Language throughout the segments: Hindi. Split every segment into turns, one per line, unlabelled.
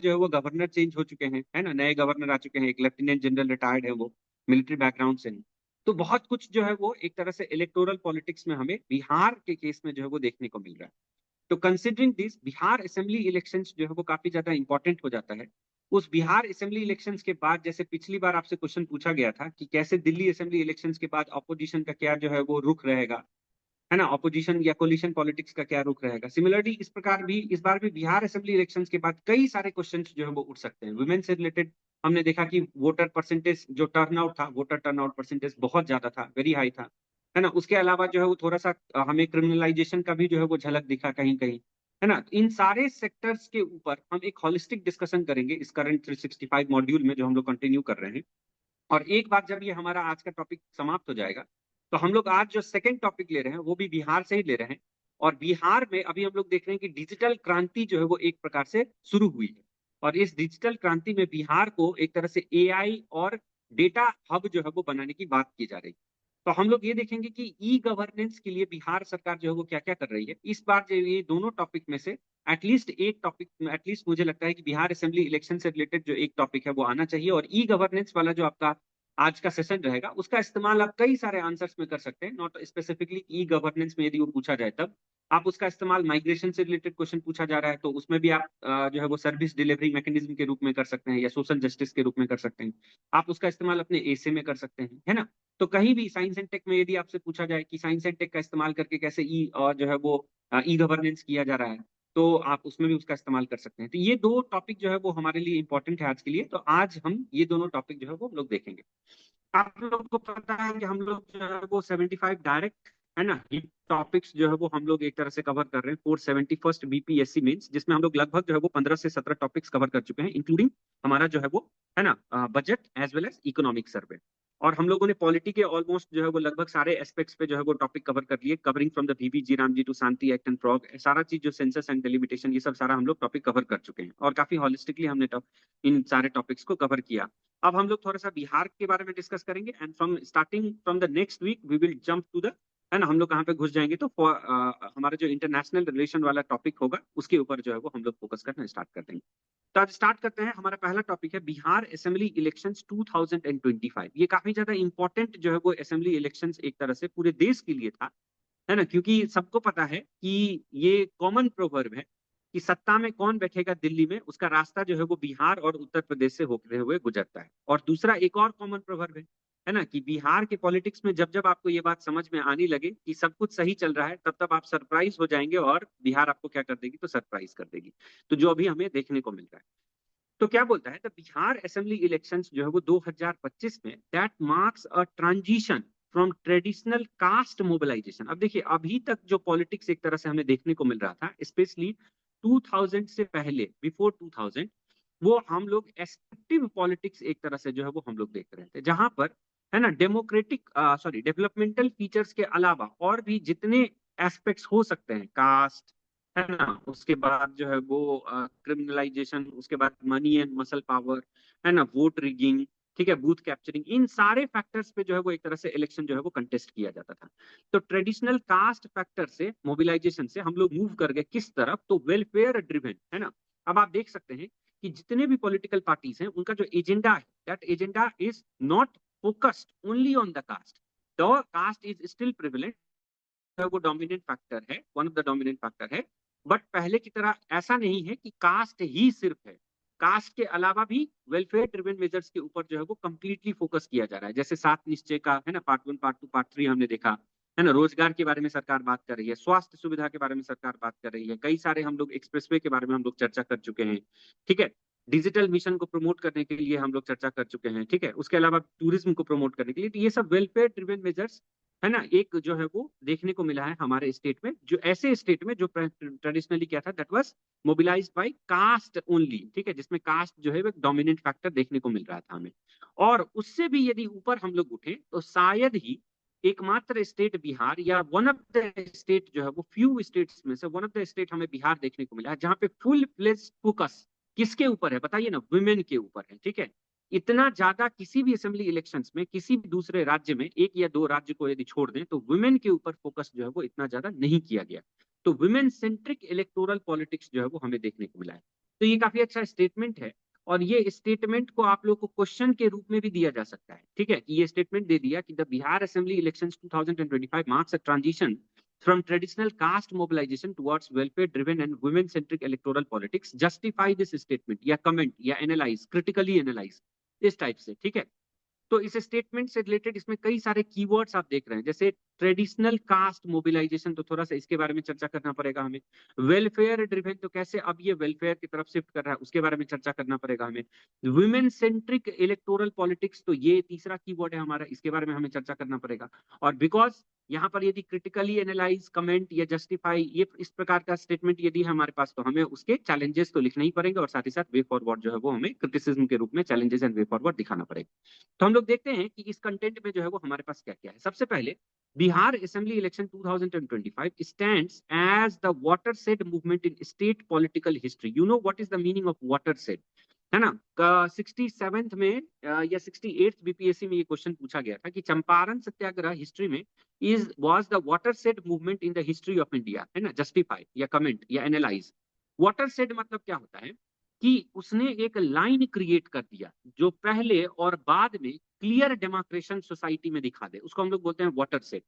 जो है वो गवर्नर चेंज हो चुके हैं, है ना, नए गवर्नर आ चुके हैं, एक लेफ्टिनेंट जनरल रिटायर्ड है, वो मिलिट्री बैकग्राउंड से हैं। तो बहुत कुछ जो है वो एक तरह से इलेक्टोरल पॉलिटिक्स में हमें बिहार के केस में जो है वो देखने को मिल रहा है। तो considering this, Bihar assembly elections जो है वो काफी ज्यादा इंपॉर्टेंट हो जाता है। उस बिहार असेंबली इलेक्शंस के बाद, जैसे पिछली बार आपसे क्वेश्चन पूछा गया था कि कैसे दिल्ली असेंबली इलेक्शंस के बाद ऑपोजिशन का क्या जो है वो रुख रहेगा, है ना, ऑपोजिशन या कोलिशन पॉलिटिक्स का क्या रुख रहेगा, सिमिलरली इस प्रकार भी इस बार भी बिहार असेंबली इलेक्शंस के बाद कई सारे क्वेश्चंस जो है वो उठ सकते हैं वुमेन से रिलेटेड। हमने देखा कि वोटर परसेंटेज जो टर्नआउट था, वोटर टर्नआउट परसेंटेज बहुत ज्यादा था, वेरी हाई था, है ना। उसके अलावा जो है वो थोड़ा सा हमें क्रिमिनलाइजेशन का भी जो है वो झलक दिखा कहीं कहीं, है ना। इन सारे सेक्टर्स के ऊपर हम एक होलिस्टिक डिस्कशन करेंगे इस करंट 365 मॉड्यूल में जो हम लोग कंटिन्यू कर रहे हैं। और एक बार जब ये हमारा आज का टॉपिक समाप्त हो जाएगा, तो हम लोग आज जो सेकंड टॉपिक ले रहे हैं वो भी बिहार से ही ले रहे हैं। और बिहार में अभी हम लोग देख रहे हैं कि डिजिटल क्रांति जो है वो एक प्रकार से शुरू हुई है। और इस डिजिटल क्रांति में बिहार को एक तरह से एआई और डेटा हब जो है वो बनाने की बात की जा रही है। तो हम लोग ये देखेंगे कि ई गवर्नेंस के लिए बिहार सरकार जो है वो क्या क्या कर रही है इस बार। जो ये दोनों टॉपिक में से एटलीस्ट एक टॉपिक, एटलीस्ट मुझे लगता है कि बिहार असेंबली इलेक्शन से रिलेटेड जो एक टॉपिक है वो आना चाहिए। और ई गवर्नेंस वाला जो आपका आज का सेशन रहेगा उसका इस्तेमाल आप कई सारे आंसर्स में कर सकते हैं, नॉट स्पेसिफिकली ई गवर्नेंस में। यदि वो पूछा जाए तब आप उसका इस्तेमाल, माइग्रेशन से रिलेटेड क्वेश्चन पूछा जा रहा है तो उसमें भी आप जो है वो सर्विस डिलीवरी मैकेनिज्म के रूप में कर सकते हैं या सोशल जस्टिस के रूप में कर सकते हैं। आप उसका इस्तेमाल अपने एसे में कर सकते हैं, है ना। तो कहीं भी साइंस एंड टेक में यदि आपसे पूछा जाए कि साइंस एंड टेक का इस्तेमाल करके कैसे ई और जो है वो ई गवर्नेंस किया जा रहा है, तो आप उसमें भी उसका इस्तेमाल कर सकते हैं। तो ये दो टॉपिक जो है वो हमारे लिए इंपॉर्टेंट है आज के लिए। तो आज हम ये दोनों टॉपिक जो है वो हम लोग देखेंगे। आप लोग को पता है कि हम लोग जो है वो 75 डायरेक्ट, है ना, ये टॉपिक्स जो है वो हम लोग एक तरह से कवर कर रहे हैं 471st बीपीएससी मेंस, जिसमें हम लोग लगभग जो है वो 15 से 17 टॉपिक्स कवर कर चुके हैं, इंक्लूडिंग हमारा जो है वो, है ना, budget as well as economic survey. और हम लोगों ने पॉलिटी के ऑलमोस्ट जो है वो लगभग सारे एस्पेक्ट्स पे जो है वो टॉपिक कवर कर लिए, कवरिंग फ्रॉम द बीबी जी राम जी to Shanti act and frog, सारा चीज जो सेंसस एंड डेलिमिटेशन, ये सब सारा हम लोग टॉपिक कवर कर चुके हैं और काफी हॉलिस्टिकली हमने इन सारे टॉपिक्स को कवर किया। अब हम लोग थोड़ा सा बिहार के बारे में डिस्कस करेंगे and from starting from the next week we will jump to the, है ना, हम लोग कहाँ पे घुस जाएंगे तो हमारा जो इंटरनेशनल रिलेशन वाला टॉपिक होगा उसके ऊपर जो है वो हम लोग फोकस करना स्टार्ट कर देंगे। तो आज स्टार्ट करते हैं। हमारा पहला टॉपिक है बिहार असेंबली इलेक्शंस 2025। ये काफी ज्यादा इंपॉर्टेंट जो है वो असेंबली इलेक्शंस एक तरह से पूरे देश के लिए था, है ना, क्योंकि सबको पता है कि ये कॉमन प्रोवर्ब है कि सत्ता में कौन बैठेगा दिल्ली में, उसका रास्ता जो है वो बिहार और उत्तर प्रदेश से होते हुए गुजरता है। और दूसरा एक और कॉमन प्रोवर्ब है ना, कि बिहार के पॉलिटिक्स में जब जब आपको ये बात समझ में आने लगे कि सब कुछ सही चल रहा है, तब तब आप सरप्राइज हो जाएंगे और बिहार आपको क्या कर देगी, तो सरप्राइज कर देगी। तो जो अभी हमें देखने को मिल रहा है, तो क्या बोलता है, द बिहार असेंबली इलेक्शंस जो है वो 2025 में, that marks a transition from traditional caste mobilisation. अब देखिए, अभी तक जो पॉलिटिक्स एक तरह से हमें देखने को मिल रहा था, स्पेशली 2000 से पहले, बिफोर 2000, वो हम लोग एक्सट्रैक्टिव पॉलिटिक्स एक तरह से जो है वो हम लोग देख रहे थे, जहां पर, है ना, डेमोक्रेटिक सॉरी डेवलपमेंटल फीचर्स के अलावा और भी जितने एस्पेक्ट्स हो सकते हैं, कास्ट, है ना, उसके बाद जो है वो क्रिमिनलाइजेशन, उसके बाद मनी एंड मसल पावर, है ना, वोट रिगिंग, ठीक है, बूथ कैप्चरिंग, इन सारे फैक्टर्स पे जो है वो एक तरह से इलेक्शन जो है वो कंटेस्ट किया जाता था। तो ट्रेडिशनल कास्ट फैक्टर से, मोबिलाइजेशन से हम लोग मूव कर गए किस तरफ, तो वेलफेयर ड्रिवन, है ना। अब आप देख सकते हैं कि जितने भी पॉलिटिकल पार्टीज हैं उनका जो एजेंडा है, that agenda is not focused only on the caste. The caste is still prevalent, वो डोमिनेंट फैक्टर है, one of the dominant factor है। बट पहले की तरह ऐसा नहीं है कि कास्ट ही सिर्फ है। कास्ट के अलावा भी वेलफेयर ड्रिवन मेजर्स के ऊपर जो है वो कंप्लीटली फोकस किया जा रहा है, जैसे सात निश्चय का, है ना, पार्ट 1, पार्ट 2, पार्ट 3 हमने देखा, है ना। रोजगार के बारे में सरकार बात कर रही है, स्वास्थ्य सुविधा के बारे में सरकार बात कर रही है, कई सारे हम लोग एक्सप्रेसवे के बारे में हम लोग चर्चा कर चुके हैं, ठीक है। डिजिटल मिशन को प्रमोट करने के लिए हम लोग चर्चा कर चुके हैं, ठीक है। उसके अलावा टूरिज्म को प्रमोट करने के लिए, तो ये सब वेलफेयर ड्रिवन मेजर्स, है ना, एक जो है वो देखने को मिला है हमारे स्टेट में, जो ऐसे स्टेट में जो ट्रेडिशनली क्या था, that was mobilised by caste only, ठीक है, जिसमें कास्ट जो है वो एक डोमिनेंट फैक्टर देखने को मिल रहा था हमें। और उससे भी यदि ऊपर हम लोग उठे तो शायद ही एकमात्र स्टेट बिहार, या वन ऑफ द स्टेट जो है वो, फ्यू स्टेट्स में से वन ऑफ द स्टेट हमें बिहार देखने को मिला है जहां पे फुल फ्लेज फोकस किसके ऊपर है, बताइए ना, वुमेन के ऊपर है, ठीक है। इतना ज्यादा किसी भी असेंबली इलेक्शंस में किसी भी दूसरे राज्य में, एक या दो राज्य को यदि छोड़ दें, तो वुमेन के ऊपर फोकस जो है वो इतना ज्यादा नहीं किया गया। तो वुमेन सेंट्रिक इलेक्टोरल पॉलिटिक्स जो है वो हमें देखने को मिला है। तो ये काफी अच्छा स्टेटमेंट है, और ये स्टेटमेंट को आप लोग को क्वेश्चन के रूप में भी दिया जा सकता है, ठीक है, कि ये स्टेटमेंट दे दिया कि the Bihar assembly elections 2025 marks a transition from traditional caste mobilization towards welfare driven and women centric electoral politics, justify this statement या comment या analyze, critically analyze, इस टाइप से, ठीक है। तो इस स्टेटमेंट से रिलेटेड इसमें कई सारे कीवर्ड्स आप देख रहे हैं, जैसे ट्रेडिशनल कास्ट मोबिलाइजेशन, तो थोड़ा सा इसके बारे में चर्चा करना पड़ेगा हमें। वेलफेयर ड्रिवन, तो कैसे अब ये वेलफेयर की तरफ शिफ्ट कर रहा है, उसके बारे में चर्चा करना पड़ेगा हमें। वुमेन सेंट्रिक इलेक्टोरल पॉलिटिक्स, तो ये तीसरा कीवर्ड है हमारा, इसके बारे में हमें चर्चा करना पड़ेगा। और बिकॉज यहाँ पर यदि क्रिटिकली एनालाइज, कमेंट या जस्टिफाई, ये इस प्रकार का स्टेटमेंट यदि है हमारे पास, तो हमें उसके चैलेंजेस तो लिखने ही पड़ेंगे, और साथ ही साथ वे फॉरवर्ड जो है वो हमें क्रिटिसिज्म के रूप में चैलेंजेस एंड वे फॉरवर्ड दिखाना पड़ेगा। तो हम लोग देखते हैं कि इस कंटेंट में जो है वो हमारे पास क्या क्या है। सबसे पहले, Bihar assembly election 2025 stands as the watershed movement in state political history. You know what is the meaning of watershed, है ना। 67th में या 68th बीपीएससी में ये क्वेश्चन पूछा गया था कि चंपारण सत्याग्रह हिस्ट्री में is was the watershed movement in the history of India, है ना। जस्टिफाई या कमेंट या एनालाइज। वाटरशेड मतलब क्या होता है कि उसने एक लाइन क्रिएट कर दिया जो पहले और बाद में क्लियर डेमोक्रेशन सोसाइटी में दिखा दे, उसको हम लोग बोलते हैं वाटरशेड।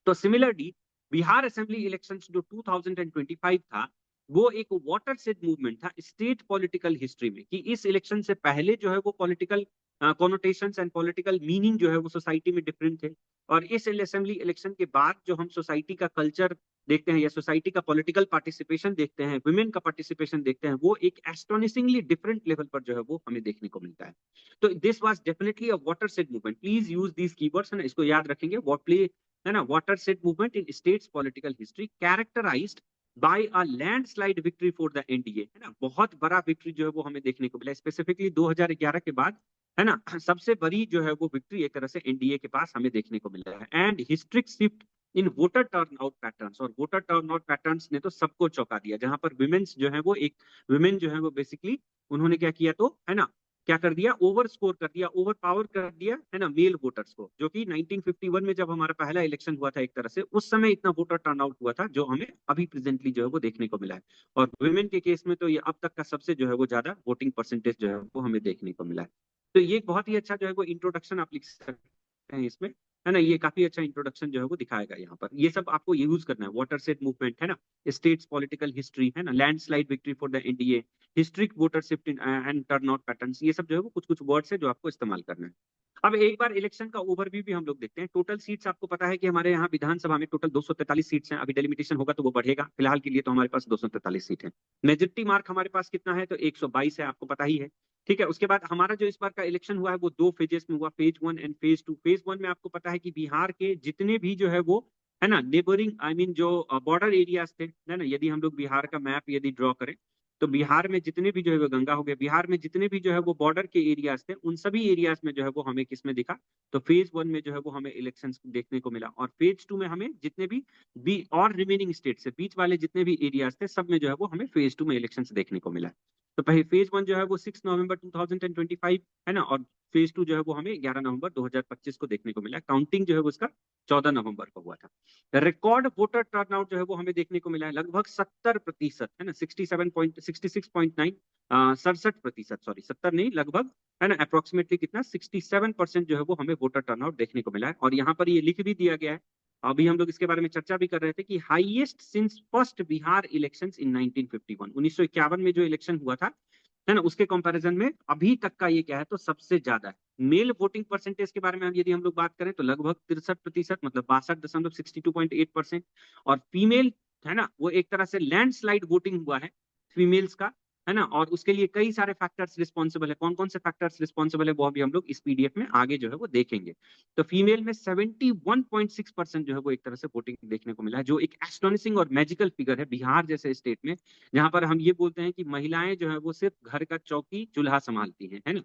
तो सिमिलरली बिहार असेंबली इलेक्शंस जो 2025 था, वो एक वाटरशेड मूवमेंट था स्टेट पॉलिटिकल हिस्ट्री में, कि इस इलेक्शन से पहले जो है वो political connotations and political meaning जो है वो सोसाइटी में डिफरेंट थे, और इस असेंबली इलेक्शन के बाद जो हम सोसाइटी का कल्चर देखते हैं या सोसाइटी का पॉलिटिकल पार्टिसिपेशन देखते हैं, वुमेन का पार्टिसिपेशन देखते हैं, वो एक एस्टोनिशिंगली डिफरेंट लेवल पर जो है वो हमें देखने को मिलता है। तो this was definitely a watershed movement. Please use these keywords, है ना, इसको याद रखेंगे। व्हाट प्ले, है ना, watershed movement in states political history characterised by a landslide victory for the NDA, है ना। बहुत बड़ा विक्ट्री जो है वो हमें देखने को मिला, स्पेसिफिकली 2011 के बाद, है ना। सबसे बड़ी जो है वो विक्ट्री एक तरह से एनडीए के पास हमें देखने को मिला है। And historic shift in voter turnout patterns, और वोटर टर्नआउट पैटर्न्स ने तो सबको चौंका दिया, जहां पर वुमेन्स जो है वो एक वुमेन जो है वो बेसिकली उन्होंने क्या किया, तो है ना, क्या कर दिया, ओवर स्कोर कर दिया, ओवर पावर कर दिया, है ना, मेल वोटर्स को, जो कि 1951 में जब हमारा पहला इलेक्शन हुआ था एक तरह से, उस समय इतना वोटर टर्नआउट हुआ था जो हमें अभी प्रेजेंटली जो है वो देखने को मिला है। और वुमेन के केस में तो ये अब तक का सबसे जो है वो ज्यादा वोटिंग परसेंटेज जो है वो हमें देखने को मिला है। तो ये एक बहुत ही अच्छा जो है वो इंट्रोडक्शन आप लिख सकते हैं इसमें, है ना। ये काफी अच्छा इंट्रोडक्शन जो है वो दिखाएगा यहाँ पर। ये सब आपको यूज करना है, वाटरशेड मूवमेंट, है ना, स्टेट्स पॉलिटिकल हिस्ट्री, है ना, landslide victory for the NDA, historic voter shift and turnout patterns, ये सब जो है वो कुछ कुछ वर्ड्स है जो आपको इस्तेमाल करना है। अब एक बार इलेक्शन का ओवरव्यू भी हम लोग देखते हैं। टोटल सीट्स आपको पता है कि हमारे यहाँ विधानसभा में टोटल 243 सीट्स हैं। अभी डेलिमिटेशन होगा तो वो बढ़ेगा, फिलहाल के लिए तो हमारे पास 243 सीट है। मेजोरिटी मार्क हमारे पास कितना है, तो 122 है, आपको पता ही है, ठीक है। उसके बाद हमारा जो इस बार का इलेक्शन हुआ है वो दो फेजेस में हुआ, फेज 1 एंड फेज 2। फेज 1 में आपको पता है कि बिहार के जितने भी जो है वो, है ना, नेबरिंग आई मीन जो बॉर्डर एरियाज थे, है ना, यदि हम लोग बिहार का मैप यदि ड्रॉ करें, तो बिहार में जितने भी जो है वो गंगा हो गया, बिहार में जितने भी जो है वो बॉर्डर के एरियाज थे, उन सभी एरियाज में जो है वो हमें किसमें दिखा, तो फेज 1 में जो है वो हमें इलेक्शन देखने को मिला। और फेज 2 में हमें जितने भी और रिमेनिंग स्टेट से बीच वाले जितने भी एरियाज थे, सब में जो है वो हमें फेज 2 में इलेक्शन देखने को मिला। तो पहले फेज 1 जो है वो 6 नवंबर 2025, है ना, और फेज 2 जो है वो हमें 11 नवंबर 2025 को देखने को मिला। काउंटिंग जो है वो उसका 14 नवंबर को हुआ था। रिकॉर्ड वोटर टर्नआउट जो है वो हमें देखने को मिला है, लगभग 70%, है ना, 67.9, 67%, सॉरी 70 नहीं, लगभग, है ना, अप्रोक्सीमेटली कितना, 67% जो है वो हमें वोटर टर्नआउट देखने को मिला है। और यहाँ पर ये लिख भी दिया गया है, अभी हम लोग इसके बारे में चर्चा भी कर रहे थे, कि highest since first Bihar elections in 1951, 1951 में जो इलेक्शन हुआ था, है ना, उसके कंपैरिजन में अभी तक का ये क्या है, तो सबसे ज्यादा है। मेल वोटिंग परसेंटेज के बारे में यदि हम लोग बात करें तो लगभग 63%, मतलब 62.62%। और फीमेल, है ना, वो एक तरह से लैंडस्लाइड वोटिंग हुआ है फीमेल्स का, है ना। और उसके लिए कई सारे फैक्टर्स रिस्पॉन्सिबल है, कौन कौन से फैक्टर्स रिस्पॉन्सिबल है वो अभी हम लोग इस पीडीएफ में आगे जो है वो देखेंगे। तो फीमेल में 71.6% जो है वो एक तरह से वोटिंग देखने को मिला है, जो एक एस्टोनिशिंग और मैजिकल फिगर है बिहार जैसे स्टेट में, जहां पर हम ये बोलते हैं कि महिलाएं जो है वो सिर्फ घर का चौकी चूल्हा संभालती हैं, है ना।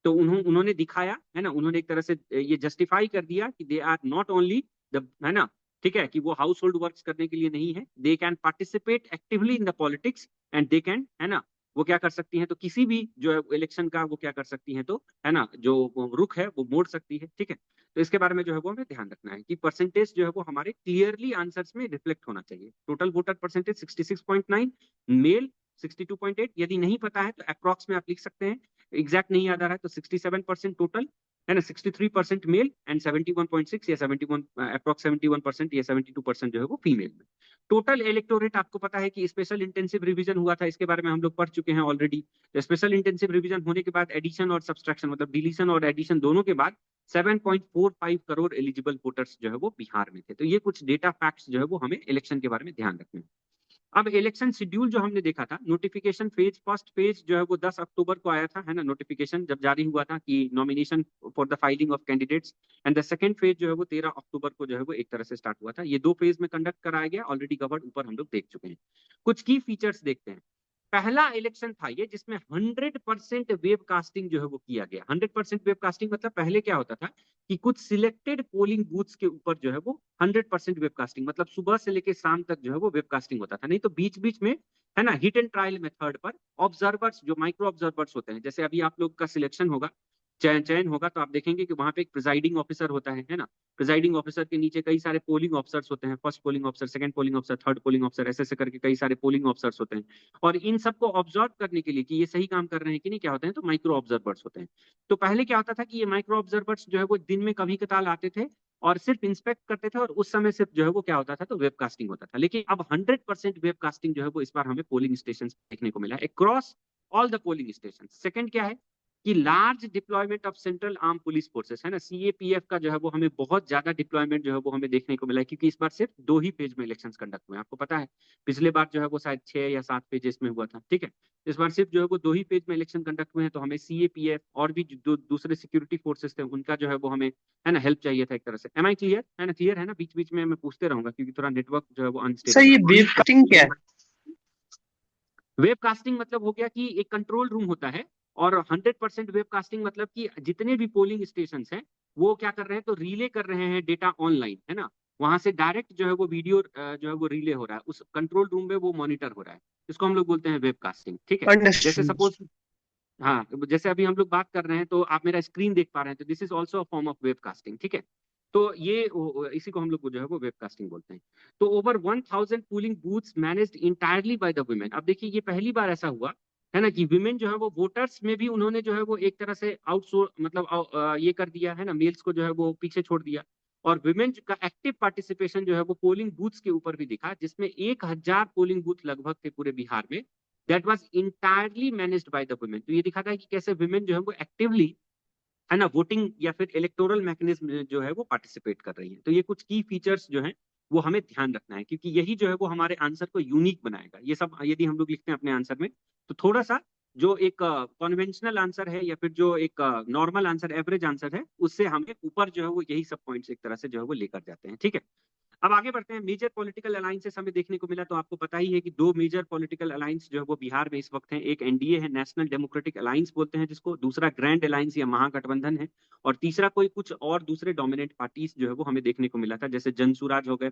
तो उन्होंने दिखाया, है ना, उन्होंने एक तरह से ये जस्टिफाई कर दिया कि they are not only the, है ना, ठीक है, कि वो हाउस होल्ड वर्क करने के लिए नहीं है, they can participate actively in the politics and they can, है ना, वो क्या कर सकती हैं, तो किसी भी जो है इलेक्शन का वो क्या कर सकती हैं, तो है ना, जो रुख है वो मोड़ सकती है, ठीक है। तो इसके बारे में जो है वो हमें ध्यान रखना है कि परसेंटेज जो है वो हमारे क्लियरली आंसर्स में रिफ्लेक्ट होना चाहिए। टोटल वोटर परसेंटेज 66.9, मेल 62.8, यदि नहीं पता है तो अप्रॉक्स में आप लिख सकते हैं, एग्जैक्ट नहीं याद आ रहा है तो 67% टोटल है ना, 63% मेल एंड 71.6 या 71 अप्रॉक्स 71% या 72% जो है वो फीमेल में। टोटल इलेक्टोरेट आपको पता है कि स्पेशल इंटेंसिव रिवीजन हुआ था, इसके बारे में हम लोग पढ़ चुके हैं ऑलरेडी। स्पेशल इंटेंसिव रिवीजन होने के बाद एडिशन और सब्सट्रैक्शन मतलब डिलीशन और एडिशन दोनों के बाद 7.45 करोड़ एलिजिबल वोटर्स जो है वो बिहार में थे। तो ये कुछ डेटा फैक्ट्स जो है वो हमें इलेक्शन के बारे में ध्यान रखने हैं। अब इलेक्शन शेड्यूल जो हमने देखा था, नोटिफिकेशन फेज, फर्स्ट फेज जो है वो 10 अक्टूबर को आया था, है ना, नोटिफिकेशन जब जारी हुआ था कि nomination for the filing of candidates, and the second phase जो है वो 13 अक्टूबर को जो है वो एक तरह से स्टार्ट हुआ था। ये 2 फेज में कंडक्ट कराया गया, ऑलरेडी कवर्ड ऊपर हम लोग देख चुके हैं। कुछ की फीचर्स देखते हैं। पहला इलेक्शन था ये जिसमें 100% वेब कास्टिंग जो है वो किया गया। 100% वेब कास्टिंग मतलब पहले क्या होता था कि कुछ सिलेक्टेड पोलिंग बूथ्स के ऊपर जो है वो 100% वेब कास्टिंग मतलब सुबह से लेकर शाम तक जो है वो वेब कास्टिंग होता था, नहीं तो बीच बीच में, है ना, हिट एंड ट्रायल मेथड पर ऑब्जर्वर्स जो माइक्रो ऑब्जर्वर्स होते हैं, जैसे अभी आप लोग का सिलेक्शन होगा, चयन होगा, तो आप देखेंगे कि वहां पे एक प्रिजाइडिंग ऑफिसर होता है ना, प्रिजाइडिंग ऑफिसर के नीचे कई सारे पोलिंग ऑफिसर्स होते हैं, first polling officer, second polling officer, third polling officer, ऐसे ऐसे करके कई सारे पोलिंग ऑफिसर्स होते हैं। और इन सबको ऑब्जर्व करने के लिए कि ये सही काम कर रहे हैं कि नहीं, क्या होते हैं, तो माइक्रो ऑब्जर्वर्स होते हैं। तो पहले क्या होता था कि ये माइक्रो ऑब्जर्वर्स जो है वो दिन में कभी कताल आते थे और सिर्फ इंस्पेक्ट करते थे, और उस समय सिर्फ जो है वो क्या होता था, तो वेबकास्टिंग होता था। लेकिन अब 100% वेबकास्टिंग जो है वो इस बार हमें पोलिंग स्टेशन देखने को मिला है across all the polling station. Second क्या है कि large deployment of central arm police forces, है ना, सीएपीएफ का जो है वो हमें बहुत ज्यादा डिप्लॉयमेंट जो है वो हमें देखने को मिला है, क्योंकि इस बार सिर्फ 2 ही फेज में इलेक्शन कंडक्ट हुए हैं। आपको पता है पिछले बार जो है वो शायद 6 या 7 पेजेस में हुआ था, ठीक है। इस बार सिर्फ जो है वो 2 ही पेज में इलेक्शन कंडक्ट हुए हैं, तो हमें सीएपीएफ और भी जो दूसरे सिक्योरिटी फोर्सेस थे उनका जो है वो हमें, है ना, हेल्प चाहिए था एक तरह से। एम आई क्लियर है ना, क्लियर है ना, बीच बीच में मैं पूछते रहूंगा क्योंकि थोड़ा नेटवर्क जो है वो
सर
अनस्टेबल
ये
है।
वेबकास्टिंग क्या है?
वेबकास्टिंग मतलब हो गया कि एक कंट्रोल रूम होता है, और 100% वेबकास्टिंग मतलब कि जितने भी पोलिंग स्टेशन हैं वो क्या कर रहे हैं, तो रिले कर रहे हैं डेटा ऑनलाइन, है ना, वहां से डायरेक्ट जो है वो वीडियो जो है वो रिले हो रहा है, उस कंट्रोल रूम में वो मॉनिटर हो रहा है। इसको हम लोग बोलते हैं वेबकास्टिंग, ठीक है। जैसे
अंडरस्टूड।
सपोज, हाँ, जैसे अभी हम लोग बात कर रहे हैं तो आप मेरा स्क्रीन देख पा रहे हैं, तो this is also a form of webcasting, ठीक है। तो ये इसी को हम लोग जो है वो वेबकास्टिंग बोलते हैं। तो over 1000 polling booths managed entirely by the women. अब देखिए ये पहली बार ऐसा हुआ है ना कि विमेन जो है वो वोटर्स में भी उन्होंने जो है वो एक तरह से आउटसोर्स मतलब ये कर दिया है ना, मेल्स को जो है वो पीछे छोड़ दिया। और विमेन का एक्टिव पार्टिसिपेशन जो है वो पोलिंग बूथ्स के ऊपर भी दिखा, जिसमें 1000 पोलिंग बूथ लगभग थे पूरे बिहार में, that was entirely managed by the women. तो ये दिखाता है कि कैसे वुमेन जो है वो एक्टिवली, है ना, वोटिंग या फिर इलेक्टोरल मैकेनिज्म जो है वो पार्टिसिपेट कर रही है। तो ये कुछ की फीचर्स जो हैं वो हमें ध्यान रखना है, क्योंकि यही जो है वो हमारे आंसर को यूनिक बनाएगा। ये सब यदि हम लोग लिखते हैं अपने आंसर में, तो थोड़ा सा जो एक कॉन्वेंशनल आंसर है या फिर जो एक नॉर्मल आंसर, एवरेज आंसर है, उससे हमें ऊपर जो है वो यही सब पॉइंट्स एक तरह से जो है वो लेकर जाते हैं, ठीक है। अब आगे बढ़ते हैं। मेजर पॉलिटिकल अलायंसेस हमें देखने को मिला, तो आपको पता ही है कि 2 मेजर पॉलिटिकल अलायंस जो है वो बिहार में इस वक्त हैं। एक एनडीए है, नेशनल डेमोक्रेटिक अलायंस बोलते हैं जिसको, दूसरा ग्रैंड अलायंस या महागठबंधन है, और तीसरा कोई कुछ और दूसरे डोमिनेंट पार्टीज जो है वो हमें देखने को मिला था, जैसे जनसुराज हो गए।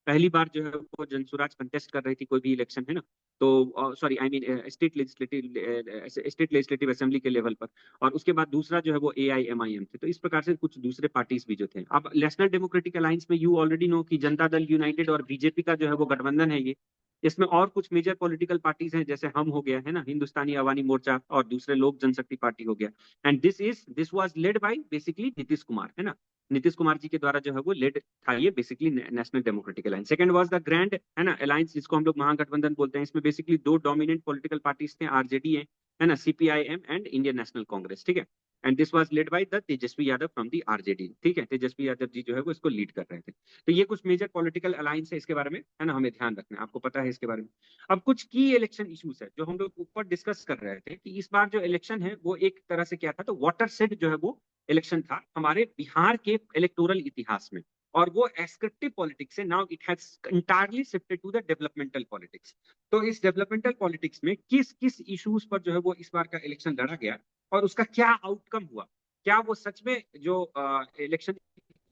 पहली बार जो है वो जनसुराज कंटेस्ट कर रही थी कोई भी इलेक्शन, है ना, तो sorry I mean state legislative assembly के लेवल पर। और उसके बाद दूसरा जो है वो AIMIM थे। तो इस प्रकार से कुछ दूसरे पार्टीज भी जो थे। अब नेशनल डेमोक्रेटिक अलायंस में यू ऑलरेडी नो कि जनता दल यूनाइटेड और बीजेपी का जो है वो गठबंधन है ये। इसमें और कुछ मेजर पॉलिटिकल पार्टीज हैं, जैसे हम हो गया, है ना, हिंदुस्तानी अवानी मोर्चा, और दूसरे लोक जनशक्ति पार्टी हो गया। And this was led by basically Nitish Kumar, है ना, नीतीश कुमार जी के द्वारा जो है वो लेड था ये basically national democratic alliance. Second was the grand, है ना, अलायंस, जिसको हम लोग महागठबंधन बोलते हैं। इसमें बेसिकली 2 डोमिनेंट पॉलिटिकल पार्टीज थे, आरजेडी है ना, CPIM and Indian national Congress, ठीक है। And this was lead by the Tejashwi Yadav from the RJD, ठीक है, तेजस्वी यादव जी जो है वो इसको लीड कर रहे थे। तो ये कुछ मेजर पॉलिटिकल अलायंस है, इसके बारे में, है ना, हमें ध्यान रखना है, आपको पता है इसके बारे में। अब कुछ की इलेक्शन इश्यूज है जो हम लोग ऊपर डिस्कस कर रहे थे कि इस बार जो इलेक्शन है वो एक तरह से क्या था, तो वाटर सेड जो है वो इलेक्शन था हमारे बिहार के इलेक्टोरल इतिहास में। और वो एस्क्रिप्टिव पॉलिटिक्स है, now it has entirely shifted to the developmental politics. तो इस डेवलपमेंटल पॉलिटिक्स में किस किस इश्यूज पर जो है वो इस बार का इलेक्शन लड़ा गया और उसका क्या आउटकम हुआ, क्या वो सच में जो इलेक्शन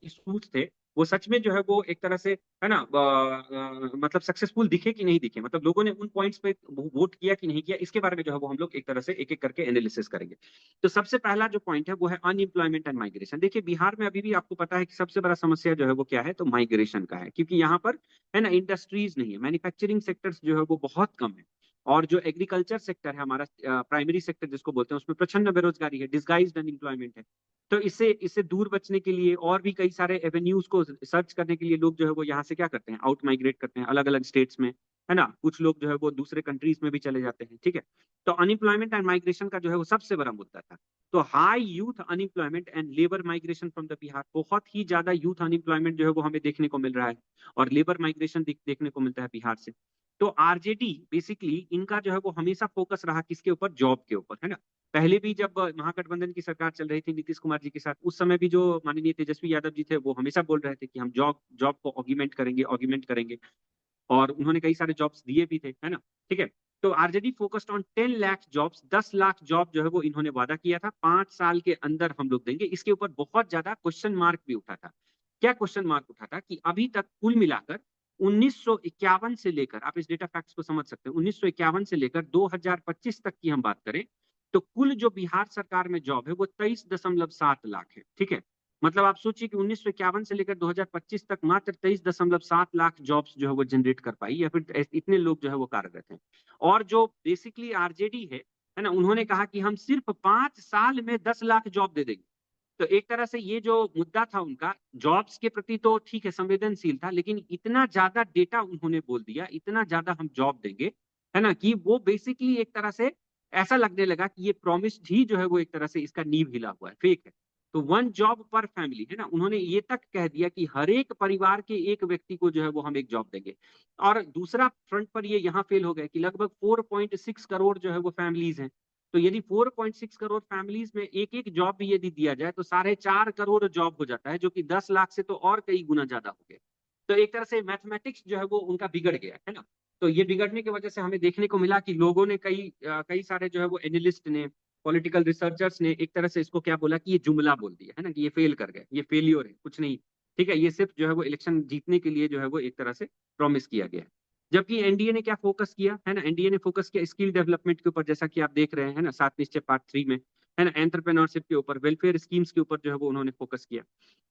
इश्यूज थे वो सच में जो है वो एक तरह से, है ना, मतलब सक्सेसफुल दिखे कि नहीं दिखे, मतलब लोगों ने उन पॉइंट्स पे वोट किया कि नहीं किया, इसके बारे में जो है वो हम लोग एक तरह से एक एक करके एनालिसिस करेंगे। तो सबसे पहला जो पॉइंट है वो है अनएम्प्लॉयमेंट एंड माइग्रेशन। देखिए बिहार में अभी भी आपको पता है कि सबसे बड़ा समस्या जो है वो क्या है, तो माइग्रेशन का है, क्योंकि यहाँ पर, है ना, इंडस्ट्रीज नहीं है, मैन्युफैक्चरिंग सेक्टर्स जो है वो बहुत कम है। और जो एग्रीकल्चर सेक्टर है हमारा, प्राइमरी सेक्टर जिसको बोलते हैं, उसमें प्रचंड बेरोजगारी है, डिस्गाइज्ड अनएम्प्लॉयमेंट है। तो इससे इससे दूर बचने के लिए और भी कई सारे एवेन्यूज को सर्च करने के लिए लोग जो है वो यहाँ से क्या करते हैं, आउट माइग्रेट करते हैं अलग अलग स्टेट्स में, है ना। कुछ लोग जो है वो दूसरे कंट्रीज में भी चले जाते हैं, ठीक है। तो अनएम्प्लॉयमेंट एंड माइग्रेशन का जो है वो सबसे बड़ा मुद्दा था। तो high youth unemployment and labour migration from the Bihar, बहुत ही ज्यादा यूथ अनएम्प्लॉयमेंट जो है वो हमें देखने को मिल रहा है, और लेबर माइग्रेशन देखने को मिलता है बिहार से। तो आरजेडी बेसिकली इनका जो है वो हमेशा फोकस रहा किसके ऊपर, जॉब के ऊपर, है ना। पहले भी जब महागठबंधन की सरकार चल रही थी नीतीश कुमार जी के साथ, उस समय भी जो माननीय तेजस्वी यादव जी थे वो हमेशा बोल रहे थे कि हम जॉब जॉब को ऑग्यूमेंट करेंगे, और उन्होंने कई सारे जॉब्स दिए भी थे, है ना, ठीक है। तो RJD focused on 10 lakh jobs, 10 lakh job जो है वो इन्होंने वादा किया था 5 साल के अंदर हम लोग देंगे। इसके ऊपर बहुत ज्यादा क्वेश्चन मार्क भी उठा था। क्या क्वेश्चन मार्क उठा था कि अभी तक कुल मिलाकर 1951 से लेकर, आप इस डेटा फैक्ट्स को समझ सकते हैं, 1951 से लेकर 2025 तक की हम बात करें, तो कुल जो बिहार सरकार में जॉब है वो 23.7 लाख है, ठीक है। मतलब आप सोचिए कि 1951 से लेकर 2025 तक मात्र 23.7 लाख जॉब्स जो है वो जनरेट कर पाई, या फिर इतने लोग जो है वो कार्यरत हैं। और जो बेसिकली आरजेडी है ना, उन्होंने कहा कि हम सिर्फ 5 साल में 10 लाख जॉब दे देंगे। तो एक तरह से ये जो मुद्दा था उनका जॉब्स के प्रति, तो ठीक है संवेदनशील था, लेकिन इतना ज्यादा डेटा उन्होंने बोल दिया, इतना ज्यादा हम जॉब देंगे, है ना, कि वो बेसिकली एक तरह से ऐसा लगने लगा कि ये प्रॉमिस ही जो है वो एक तरह से इसका नींव हिला हुआ है, फेक है। तो 1 जॉब पर फैमिली, है ना, उन्होंने ये तक कह दिया कि हर एक परिवार के एक व्यक्ति को जो है वो हम एक जॉब देंगे। और दूसरा फ्रंट पर ये यहाँ फेल हो गए कि लगभग 4.6 करोड़ जो है वो फैमिलीज हैं। तो यदि 4.6 करोड़ फैमिलीज में एक एक जॉब भी यदि दिया जाए तो 4.5 करोड़ जॉब हो जाता है, जो कि 10 लाख से तो और कई गुना ज्यादा हो गया। तो एक तरह से मैथमेटिक्स जो है वो उनका बिगड़ गया, है ना। तो ये बिगड़ने की वजह से हमें देखने को मिला कि लोगों ने कई सारे जो है वो एनालिस्ट ने, पॉलिटिकल रिसर्चर्स ने एक तरह से इसको क्या बोला कि ये जुमला बोल दिया, है ना, कि ये फेल कर गए, ये फेलियर है, कुछ नहीं, ठीक है, ये सिर्फ जो है वो इलेक्शन जीतने के लिए जो है वो एक तरह से प्रॉमिस किया गया है। जबकि एनडीए ने क्या फोकस किया, है ना, एनडीए ने फोकस किया स्किल डेवलपमेंट के ऊपर, जैसा कि आप देख रहे हैं ना, 7 निश्चय पार्ट 3 में, है ना, एंटरप्रेन्योरशिप के ऊपर, वेलफेयर स्कीम्स के ऊपर जो है वो उन्होंने फोकस किया।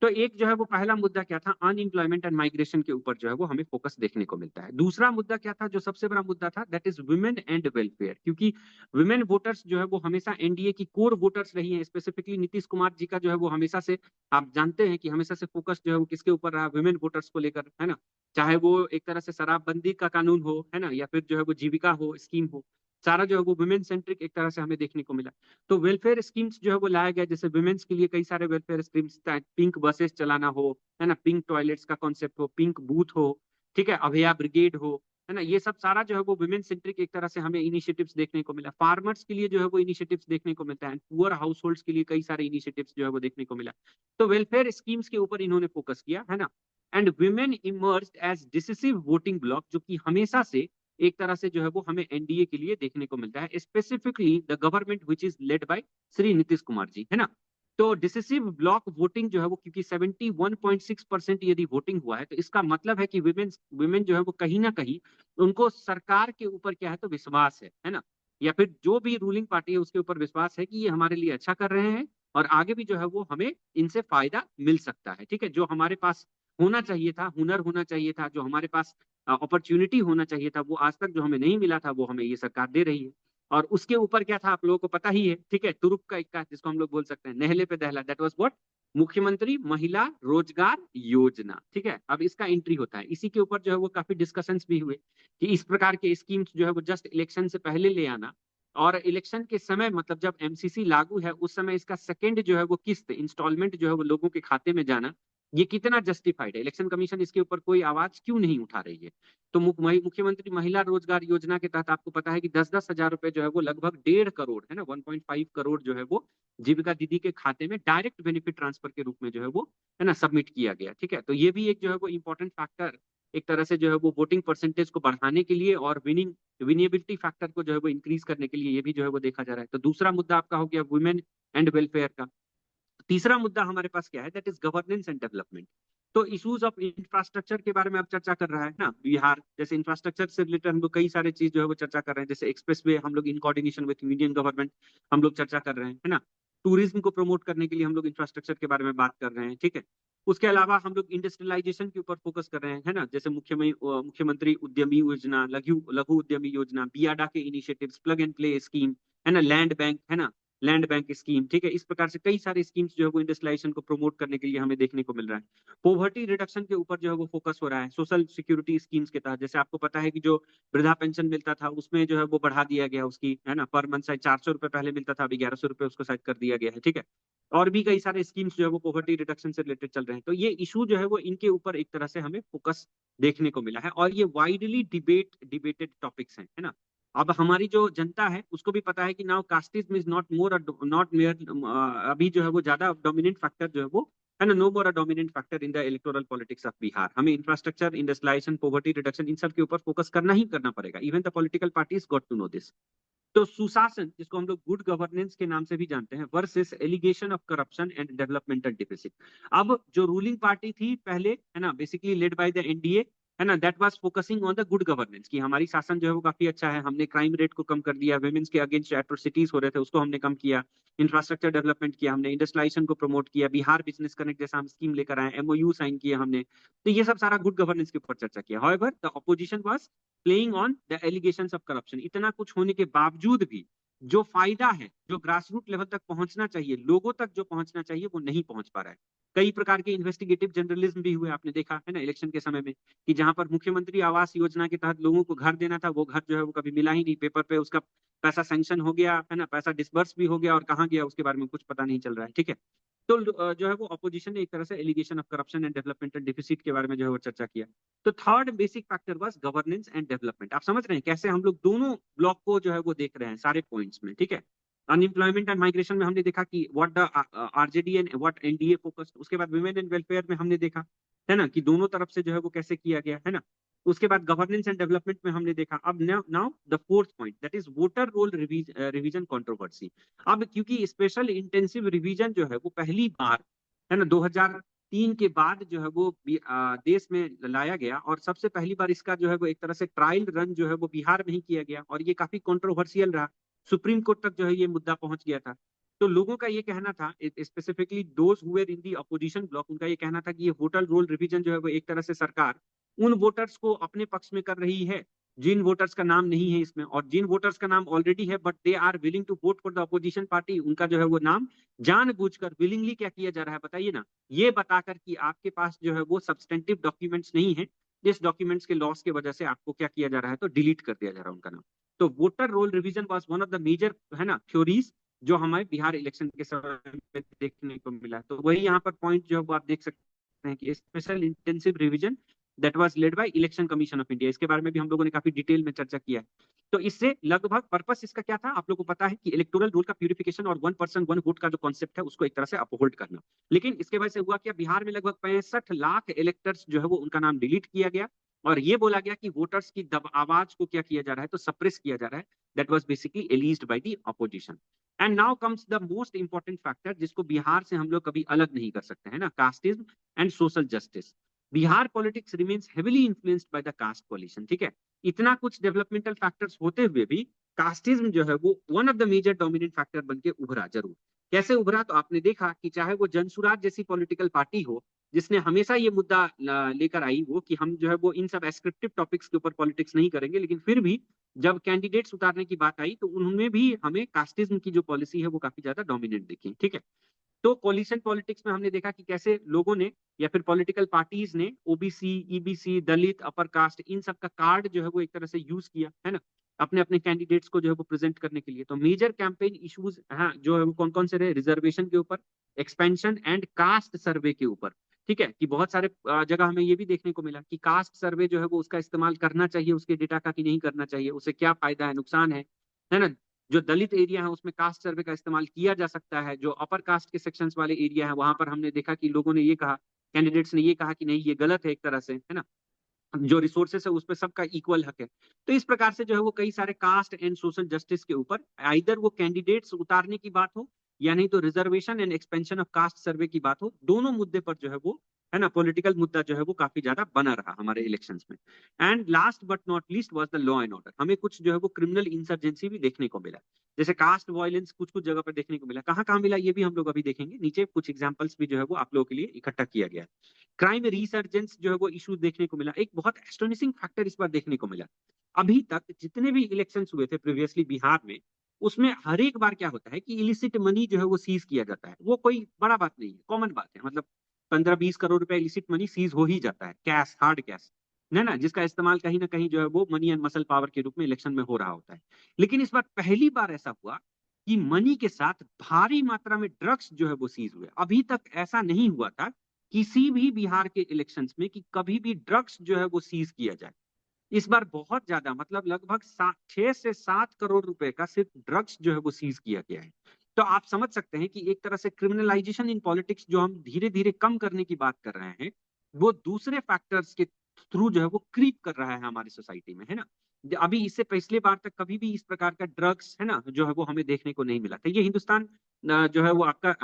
तो एक जो है वो पहला मुद्दा क्या था, अनएम्प्लॉयमेंट एंड माइग्रेशन के ऊपर जो है वो हमें फोकस देखने को मिलता है। दूसरा मुद्दा क्या था, जो सबसे बड़ा मुद्दा था, that is women and welfare, क्योंकि वुमेन वोटर्स जो है वो हमेशा एनडीए की कोर वोटर्स रही हैं। स्पेसिफिकली नीतीश कुमार जी का जो है वो हमेशा से, आप जानते हैं कि हमेशा से फोकस जो है वो किसके ऊपर रहा, वुमेन वोटर्स को लेकर, है ना। चाहे वो एक तरह से शराबबंदी का कानून हो, है ना, या फिर जो है वो जीविका हो स्कीम हो, सारा जो है वो वुमेन सेंट्रिक एक तरह से हमें देखने को मिला। तो वेलफेयर स्कीम्स जो है वो लाया गया, जैसे वुमेन्स के लिए कई सारे वेलफेयर स्कीम्स, पिंक बसेस चलाना हो, है ना, पिंक टॉयलेट्स का कॉन्सेप्ट हो, पिंक बूथ हो, ठीक है, अभया ब्रिगेड हो, है ना, ये सब सारा जो है वो वुमेन सेंट्रिक एक तरह से हमें इनिशिएटिव्स देखने को मिला। फार्मर्स के लिए जो है वो इनिशिएटिव्स देखने को मिलता है, पुअर हाउस होल्ड्स के लिए कई सारे इनिशिएटिव्स जो है वो देखने को मिला। तो वेलफेयर स्कीम्स के ऊपर इन्होंने फोकस किया, है ना। And women emerged as decisive voting bloc, जो कि हमेशा से एक तरह से जो है वो हमें एनडीए के लिए देखने को मिलता है, specifically the government which is led by Shri Nitish Kumar ji, है ना। तो डिसिसिव ब्लॉक वोटिंग जो है वो, क्योंकि 71.6% यदि वोटिंग हुआ है, तो इसका मतलब है कि विमेन जो है वो कहीं ना कहीं उनको सरकार के ऊपर क्या है तो विश्वास है ना, या फिर जो भी रूलिंग पार्टी है उसके ऊपर विश्वास है कि ये हमारे लिए अच्छा कर रहे हैं, और आगे भी जो है वो हमें इनसे फायदा मिल सकता है, ठीक है। जो हमारे पास होना चाहिए था, हुनर होना चाहिए था, जो हमारे पास अपॉर्चुनिटी होना चाहिए था, वो आज तक जो हमें नहीं मिला था वो हमें ये सरकार दे रही है। और उसके ऊपर क्या था आप लोगों को पता ही है, ठीक है, तुरुप का इक्का जिसको हम लोग बोल सकते हैं, नहले पे दहला, दैट वाज व्हाट, मुख्यमंत्री महिला रोजगार योजना, ठीक है। अब इसका एंट्री होता है, इसी के ऊपर जो है वो काफी डिस्कशंस भी हुए कि इस प्रकार के स्कीम्स जो है वो जस्ट इलेक्शन से पहले ले आना, और इलेक्शन के समय, मतलब जब एमसीसी लागू है उस समय इसका सेकंड जो है वो किस्त इंस्टॉलमेंट जो है वो लोगों के खाते में जाना, ये कितना जस्टिफाइड है, इलेक्शन कमीशन इसके ऊपर कोई आवाज क्यों नहीं उठा रही है। तो मुख्यमंत्री महिला रोजगार योजना के तहत आपको पता है कि 10-10 हजार रुपए जो है वो लगभग 1.5 करोड़, है ना, 1.5 करोड़ जो है वो जीविका दीदी के खाते में डायरेक्ट बेनिफिट ट्रांसफर के रूप में जो है वो, है ना, सबमिट किया गया, ठीक है। तो ये भी एक जो है वो इंपॉर्टेंट फैक्टर एक तरह से जो है वो वोटिंग परसेंटेज को बढ़ाने के लिए और विनिएबिलिटी फैक्टर को जो है वो इंक्रीज करने के लिए ये भी जो है वो देखा जा रहा है। तो दूसरा मुद्दा आपका हो गया वुमेन एंड वेलफेयर का। तीसरा मुद्दा हमारे पास क्या है, that is governance and development. तो इश्यूज ऑफ इंफ्रास्ट्रक्चर के बारे में अब चर्चा कर रहा है ना बिहार, जैसे इंफ्रास्ट्रक्चर से रिलेटेड हम लोग कई सारे चीज जो है वो चर्चा कर रहे हैं, जैसे एक्सप्रेस वे हम लोग in coordination with union government हम लोग चर्चा कर रहे हैं, है ना। टूरिज्म को प्रमोट करने के लिए हम लोग इंफ्रास्ट्रक्चर के बारे में बात कर रहे हैं, ठीक है। उसके अलावा हम लोग इंडस्ट्रियलाइजेशन के ऊपर फोकस कर रहे हैं, है ना, जैसे मुख्यमंत्री उद्यमी योजना, लघु लघु उद्यमी योजना, बियाडा के initiatives, plug and play scheme, है ना, लैंड बैंक, है ना, लैंड बैंक स्कीम, ठीक है। इस प्रकार से कई सारे स्कीम्स जो है वो इंडस्ट्रियलाइजेशन को प्रमोट करने के लिए हमें देखने को मिल रहा है। पॉवर्टी रिडक्शन के ऊपर जो है वो फोकस हो रहा है सोशल सिक्योरिटी स्कीम्स के तहत। जैसे आपको पता है कि जो वृद्धा पेंशन मिलता था उसमें जो है वो बढ़ा दिया गया उसकी, है ना, पर मंथ शायद 400 रुपए पहले मिलता था, अभी 1100 रुपए उसको शायद कर दिया गया है, ठीक है। और भी कई सारे स्कीम्स जो है वो पॉवर्टी रिडक्शन से रिलेटेड चल रहे हैं। तो ये इशू जो है वो इनके ऊपर एक तरह से हमें फोकस देखने को मिला है, और ये वाइडली डिबेटेड टॉपिक्स हैं, है ना। अब हमारी जो जनता है उसको भी पता है कि now casteism is not more not mayor, अभी जो है वो ज्यादा डोमिनेंट फैक्टर जो है वो, है ना, no more a dominant factor in the electoral politics of Bihar. हमें इंफ्रास्ट्रक्चर, इंडस्ट्रियलाइजेशन, पॉवर्टी रिडक्शन, इन सब के ऊपर फोकस करना ही करना पड़ेगा। Even the political parties got to know this. तो सुशासन, जिसको हम लोग गुड गवर्नेंस के नाम से भी जानते हैं, versus allegation of corruption and developmental deficit. अब जो रूलिंग पार्टी थी पहले, है ना, basically led by the NDA, है ना, that was focusing on the good governance, कि हमारी शासन जो है वो काफी अच्छा है, हमने क्राइम रेट को कम कर दिया, वुमेन्स के अगेंस्ट एट्रोसिटीज हो रहे थे उसको हमने कम किया, इंफ्रास्ट्रक्चर डेवलपमेंट किया हमने, इंडस्ट्रियलाइजेशन को प्रमोट किया, बिहार बिजनेस कनेक्ट जैसा हम स्कीम लेकर आए, एमओयू साइन किया हमने। तो ये सब सारा गुड गवर्नेंस के ऊपर चर्चा किया। However the opposition was playing on the allegations of corruption. इतना कुछ होने के बावजूद भी जो फायदा है, जो ग्रास रूट लेवल तक पहुंचना चाहिए, लोगों तक जो पहुंचना चाहिए, वो नहीं पहुंच पा रहा है। कई प्रकार के इन्वेस्टिगेटिव जर्नलिज्म भी हुए, आपने देखा है ना इलेक्शन के समय में, कि जहां पर मुख्यमंत्री आवास योजना के तहत लोगों को घर देना था, वो घर जो है वो कभी मिला ही नहीं, पेपर पे उसका पैसा सैंक्शन हो गया, है ना, पैसा डिसबर्स भी हो गया, और कहाँ गया उसके बारे में कुछ पता नहीं चल रहा है, ठीक है। तो जो है वो अपोजिशन ने एक तरह से allegation of corruption and developmental deficit के बारे में जो है वो चर्चा किया। तो third basic factor was governance and development. आप समझ रहे हैं कैसे हम लोग दोनों ब्लॉक को जो है वो देख रहे हैं सारे पॉइंट्स में, ठीक है। अनएम्प्लॉयमेंट एंड माइग्रेशन में हमने देखा कि what the RJD and what NDA focused. उसके बाद वुमेन एंड वेलफेयर में हमने देखा, है ना, कि दोनों तरफ से जो है वो कैसे किया गया, है ना। उसके बाद गवर्नेंस एंड डेवलपमेंट में हमने देखा। अब now the fourth point, that is voter roll revision controversy. अब क्योंकि स्पेशल इंटेंसिव रिवीजन जो है वो पहली बार, है ना, 2003 के बाद जो है वो देश में लाया गया, और सबसे पहली बार इसका जो है वो एक तरह से ट्रायल रन जो है वो बिहार में ही किया गया, और ये काफी कंट्रोवर्शियल रहा। सुप्रीम कोर्ट तक जो है ये मुद्दा पहुंच गया था। तो लोगों का ये कहना था, specifically those who were in the opposition block, उनका ये कहना था कि ये वोटर रोल रिवीजन जो है वो एक तरह से सरकार उन वोटर्स को अपने पक्ष में कर रही है जिन वोटर्स का नाम नहीं है इसमें, और जिन वोटर्स का नाम ऑलरेडी है but they are willing to vote for the opposition party, उनका जो है वो नाम जानबूझकर विलिंगली क्या किया जा रहा है बताइए ना, ये बताकर कि आपके पास जो है वो सब्सटेंटिव डॉक्यूमेंट्स नहीं है, जिस डॉक्यूमेंट्स के लॉस की वजह से आपको क्या किया जा रहा है, तो डिलीट कर दिया जा रहा है उनका नाम। तो voter roll revision was one of the major, है ना, थ्योरीज जो हमारे बिहार इलेक्शन के समय में देखने को मिला। तो वही यहाँ पर पॉइंट जो है वो आप देख सकते हैं कि special intensive revision that was led by election commission of India. इसके बारे में भी हम लोगों ने काफी डिटेल में चर्चा किया है। तो इससे लगभग पर्पस इसका क्या था, आप लोगों को पता है कि इलेक्टोरल रोल का प्यूरिफिकेशन और 1 पर्सन 1 वोट का जो कॉन्सेप्ट है उसको एक तरह से अपहोल्ड करना। लेकिन इसके वजह से हुआ क्या, बिहार में लगभग 65 लाख इलेक्टर्स जो है वो उनका नाम डिलीट किया गया, और ये बोला गया कि वोटर्स की आवाज को क्या किया जा रहा है, तो सप्रेस किया जा रहा है। That was basically alleged by the opposition. And now comes the most important factor, जिसको बिहार से हम लोग कभी अलग नहीं कर सकते, है ना, casteism and social justice. Bihar politics remains heavily influenced by the caste coalition, ठीक है। इतना कुछ डेवलपमेंटल फैक्टर्स होते हुए भी कास्टिज्म जो है वो one of the major dominant factor बन के उभरा। जरूर कैसे उभरा, तो आपने देखा कि चाहे वो जनसुराज जैसी पॉलिटिकल पार्टी हो, जिसने हमेशा ये मुद्दा लेकर आई वो कि हम जो है वो इन सब एस्क्रिप्टिव टॉपिक्स के ऊपर पॉलिटिक्स नहीं करेंगे, लेकिन फिर भी जब कैंडिडेट्स उतारने की बात आई तो उनमें भी हमें कास्टिज्म की जो पॉलिसी है वो काफी ज्यादा डोमिनेट दिखी, ठीक है। तो कोलिशन पॉलिटिक्स में हमने देखा कि कैसे लोगों ने या फिर पॉलिटिकल पार्टीज ने ओबीसी, ईबीसी, दलित, अपर कास्ट, इन सब का कार्ड जो है वो एक तरह से यूज किया, है ना, अपने अपने कैंडिडेट्स को जो है वो प्रेजेंट करने के लिए। तो मेजर कैंपेन इश्यूज, हाँ, जो है वो कौन कौन से रहे, रिजर्वेशन के ऊपर, एक्सपेंशन एंड कास्ट सर्वे के ऊपर, ठीक है। कि बहुत सारे जगह हमें ये भी देखने को मिला कि कास्ट सर्वे जो है वो उसका इस्तेमाल करना चाहिए उसके डेटा का कि नहीं करना चाहिए, उससे क्या फायदा है, नुकसान है ना। जो दलित एरिया है उसमें कास्ट सर्वे का इस्तेमाल किया जा सकता है। जो अपर कास्ट के सेक्शंस वाले एरिया है वहां पर हमने देखा कि लोगों ने ये कहा, कैंडिडेट्स ने ये कहा कि नहीं ये गलत है एक तरह से, है ना, जो रिसोर्सेस है उस पर सबका इक्वल हक है। तो इस प्रकार से जो है वो कई सारे कास्ट एंड सोशल जस्टिस के ऊपर आइदर वो कैंडिडेट्स उतारने की बात हो या नहीं तो reservation and expansion of cast सर्वे की बात हो, दोनों मुद्दे पर जो है वो है ना, पॉलिटिकल मुद्दा जो है वो काफी ज्यादा बना रहा हमारे इलेक्शंस में। And last but not least was the law and order. हमें कुछ जो है वो क्रिमिनल इंसर्जेंसी भी देखने को मिला, जैसे कास्ट वायलेंस कुछ कुछ जगह पर देखने को मिला। कहाँ कहाँ मिला ये भी हम लोग अभी देखेंगे, नीचे कुछ एग्जांपल्स भी जो है वो आप लोगों के लिए इकट्ठा किया गया है। क्राइम रिसर्जेंस जो है वो इशू देखने को मिला, एक बहुत एस्टोनिशिंग फैक्टर इस बार देखने को मिला। अभी तक जितने भी इलेक्शंस हुए थे प्रीवियसली बिहार में, उसमें हर एक बार क्या होता है कि इलिसिट मनी जो है वो सीज किया जाता है। वो कोई बड़ा बात नहीं है, कॉमन बात है। मतलब 15-20 करोड़ रुपए इलिसिट मनी सीज हो ही जाता है, कैश, हार्ड कैश, है ना, जिसका इस्तेमाल कहीं ना कहीं जो है वो मनी एंड मसल पावर के रूप में इलेक्शन में हो रहा होता है। लेकिन इस बार पहली बार ऐसा हुआ कि मनी के साथ भारी मात्रा में ड्रग्स जो है वो सीज हुए। अभी तक ऐसा नहीं हुआ था किसी भी बिहार के इलेक्शंस में कि कभी भी ड्रग्स जो है वो सीज किया जाए। इस बार बहुत ज्यादा, मतलब लगभग 6 से 7 करोड़ रुपए का सिर्फ ड्रग्स जो है वो सीज किया गया है। तो आप समझ सकते हैं कि एक तरह से क्रिमिनलाइजेशन इन पॉलिटिक्स जो हम धीरे धीरे कम करने की बात कर रहे हैं, वो दूसरे फैक्टर्स के थ्रू जो है वो क्रीप कर रहा है हमारी सोसाइटी में, है ना। अभी इससे पिछले बार तक कभी भी इस प्रकार का ड्रग्स, है ना, जो है वो हमें देखने को नहीं मिला था। ये हिंदुस्तान जो है वो आपका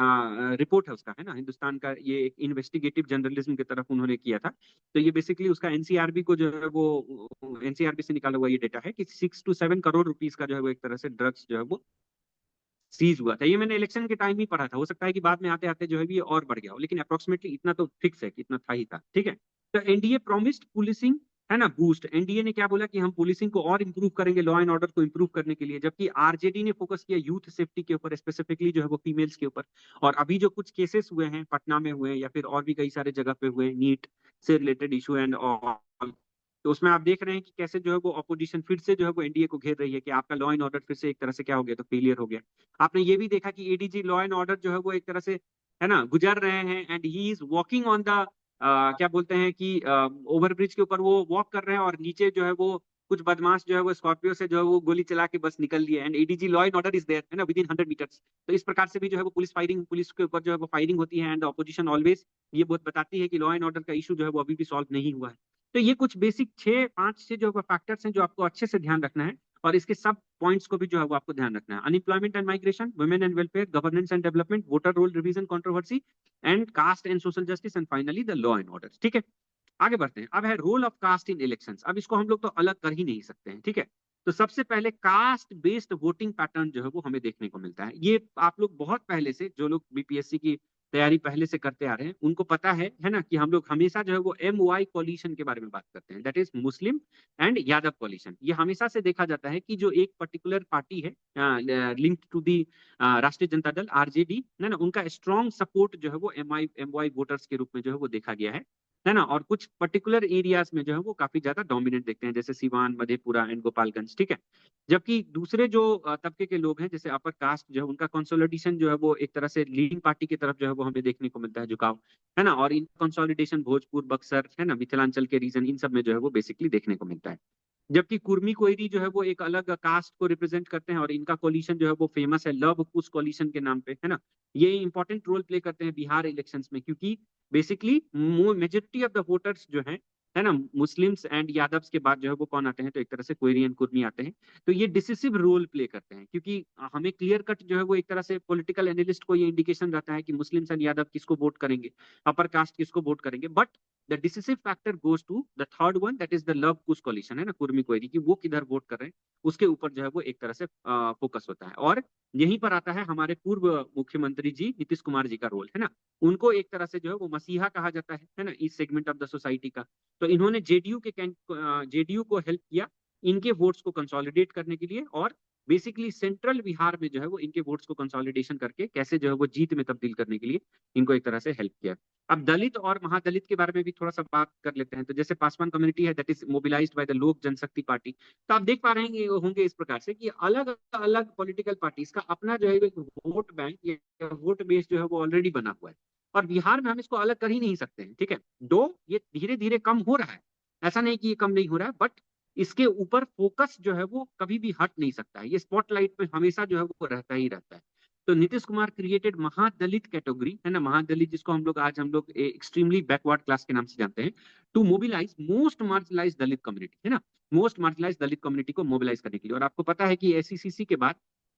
रिपोर्ट है उसका, है ना, हिंदुस्तान का ये एक इन्वेस्टिगेटिव जर्नलिज्म की तरफ उन्होंने किया था। तो ये बेसिकली उसका एनसीआरबी को जो है वो एनसीआरबी से निकाला हुआ ये डेटा है कि 6 to 7 करोड़ रुपीस का जो है वो एक तरह से ड्रग्स जो है वो सीज हुआ था। ये मैंने इलेक्शन के टाइम ही पढ़ा था, हो सकता है कि बाद में आते आते जो है ये और बढ़ गया हो, लेकिन अप्रोक्सीमेटली इतना तो फिक्स है कि इतना था ही था, ठीक है। तो एनडीए प्रॉमिस्ड पुलिसिंग, है ना, बूस्ट। एनडीए ने क्या बोला कि हम पुलिसिंग को और इंप्रूव करेंगे, लॉ एंड ऑर्डर को इंप्रूव करने के लिए, जबकि आरजेडी ने फोकस किया यूथ सेफ्टी के ऊपर, स्पेसिफिकली जो है वो फीमेल्स के ऊपर। और अभी जो कुछ केसेस हुए हैं पटना में हुए या फिर और भी कई सारे जगह पे हुए, नीट से रिलेटेड इशू एंड ऑल, तो उसमें आप देख रहे हैं कि कैसे जो है वो ऑपोजिशन फिर से जो है वो एनडीए को घेर रही है कि आपका लॉ एंड ऑर्डर फिर से एक तरह से क्या हो गया, तो फेलियर हो गया। आपने ये भी देखा कि एडीजी लॉ एंड ऑर्डर जो है वो एक तरह से, है ना, गुजर रहे हैं and he is walking on the, क्या बोलते हैं कि ओवरब्रिज के ऊपर वो वॉक कर रहे हैं और नीचे जो है वो कुछ बदमाश जो है वो स्कॉर्पियो से जो है वो गोली चला के बस निकल लिए, and ADG law and order is there, है ना, विद इन 100 मीटर्स। तो इस प्रकार से भी जो है वो पुलिस के ऊपर जो है वो फायरिंग होती है, एंड ऑपोजिशन ऑलवेज ये बहुत बताती है कि लॉ एंड ऑर्डर का इशू जो है वो अभी भी सॉल्व नहीं हुआ है। तो ये कुछ बेसिक 6-5 जो फैक्टर्स हैं जो आपको अच्छे से ध्यान रखना है, और इसके सब पॉइंट्स को भी जो है वो आपको ध्यान रखना है। Unemployment and migration, women and welfare, governance and development, voter roll revision controversy, and caste and social justice, and finally the law and order, ठीक है। आगे बढ़ते हैं। अब है role of caste in elections. अब इसको हम लोग तो अलग कर ही नहीं सकते हैं, ठीक है। तो सबसे पहले कास्ट बेस्ड वोटिंग पैटर्न जो है वो हमें देखने को मिलता है। ये आप लोग बहुत पहले से, जो लोग बीपीएससी की तैयारी पहले से करते आ रहे हैं, उनको पता है ना, कि हम लोग हमेशा जो है वो MY कोलिशन के बारे में बात करते हैं, that is Muslim and Yadav coalition. ये हमेशा से देखा जाता है कि जो एक पर्टिकुलर पार्टी है linked to the Rashtriya Janata दल, आरजेडी, ना, उनका स्ट्रॉन्ग सपोर्ट जो है वो MY वोटर्स के रूप में जो है वो देखा गया है ना। और कुछ पर्टिकुलर एरियाज में जो है वो काफी ज्यादा डोमिनेट देखते हैं, जैसे सीवान, मधेपुरा एंड गोपालगंज, ठीक है। जबकि दूसरे जो तबके के लोग हैं, जैसे अपर कास्ट जो है, उनका कंसोलिडेशन जो है वो एक तरह से लीडिंग पार्टी की तरफ जो है वो हमें देखने को मिलता है, झुकाव, है ना। और इन कंसोलिडेशन भोजपुर, बक्सर, है ना, मिथिलांचल के रीजन, इन सब में जो है वो बेसिकली देखने को मिलता है। जबकि कुर्मी कोयरी जो है वो एक अलग कास्ट को रिप्रेजेंट करते हैं, और इनका कोलिशन जो है वो फेमस है लव कुश कोलिशन के नाम पे, है ना। ये इंपॉर्टेंट रोल प्ले करते हैं बिहार इलेक्शंस में, क्योंकि basically majority of the voters जो है ना, मुस्लिम्स एंड यादव्स के बाद जो है वो कौन आते हैं, तो एक तरह से कोयरी एंड कुर्मी आते हैं। तो ये डिसिसिव रोल प्ले करते हैं, क्योंकि हमें क्लियर कट जो है वो एक तरह से पॉलिटिकल एनालिस्ट को ये इंडिकेशन रहता है कि मुस्लिम्स एंड यादव किसको वोट करेंगे, अपर कास्ट किसको वोट करेंगे। But the decisive factor goes to the third one, that is the Luv Kush coalition, है ना, कुर्मी कोयरी की, वो किधर वोट कर रहे हैं, उसके ऊपर जो है वो एक तरह से फोकस होता है। और यहीं पर आता है हमारे पूर्व मुख्यमंत्री जी नीतीश कुमार जी का रोल, है ना। उनको एक तरह से जो है वो मसीहा कहा जाता है ना, इस सेगमेंट ऑफ द सोसाइटी का। तो इन्होंने जेडीयू को हेल्प किया इनके वोट्स को कंसोलिडेट करने के लिए, और बेसिकली सेंट्रल बिहार में जो है वो इनके वोट्स को कंसोलिडेशन करके कैसे जो है वो जीत में तब्दील करने के लिए इनको एक तरह से हेल्प किया। अब दलित और महादलित के बारे में भी थोड़ा सा बात कर लेते हैं। तो जैसे पासवान कम्युनिटी है, that is mobilised by the लोक जनशक्ति पार्टी। तो आप देख पा रहे हैं होंगे इस प्रकार से कि अलग अलग पॉलिटिकल पार्टीज का अपना जो है एक वोट बैंक या वोट बेस जो है वो ऑलरेडी बना हुआ है, और बिहार में हम इसको अलग कर ही नहीं सकते हैं, ठीक है। दो, ये धीरे धीरे कम हो रहा है, ऐसा नहीं कि ये कम नहीं हो रहा है, बट इसके ऊपर फोकस जो है वो कभी भी हट नहीं सकता है, ये स्पॉटलाइट में हमेशा जो है वो रहता ही रहता है। तो नीतीश कुमार क्रिएटेड महादलित कैटेगरी, है ना, महादलित जिसको हम लोग एक्सट्रीमली बैकवर्ड क्लास के नाम से जानते हैं, to mobilise most marginalise Dalit community, है ना, मोस्ट मार्जिनलाइज दलित कम्युनिटी को मोबिलाइज करने के लिए। और आपको पता है कि एससीसीसी के बाद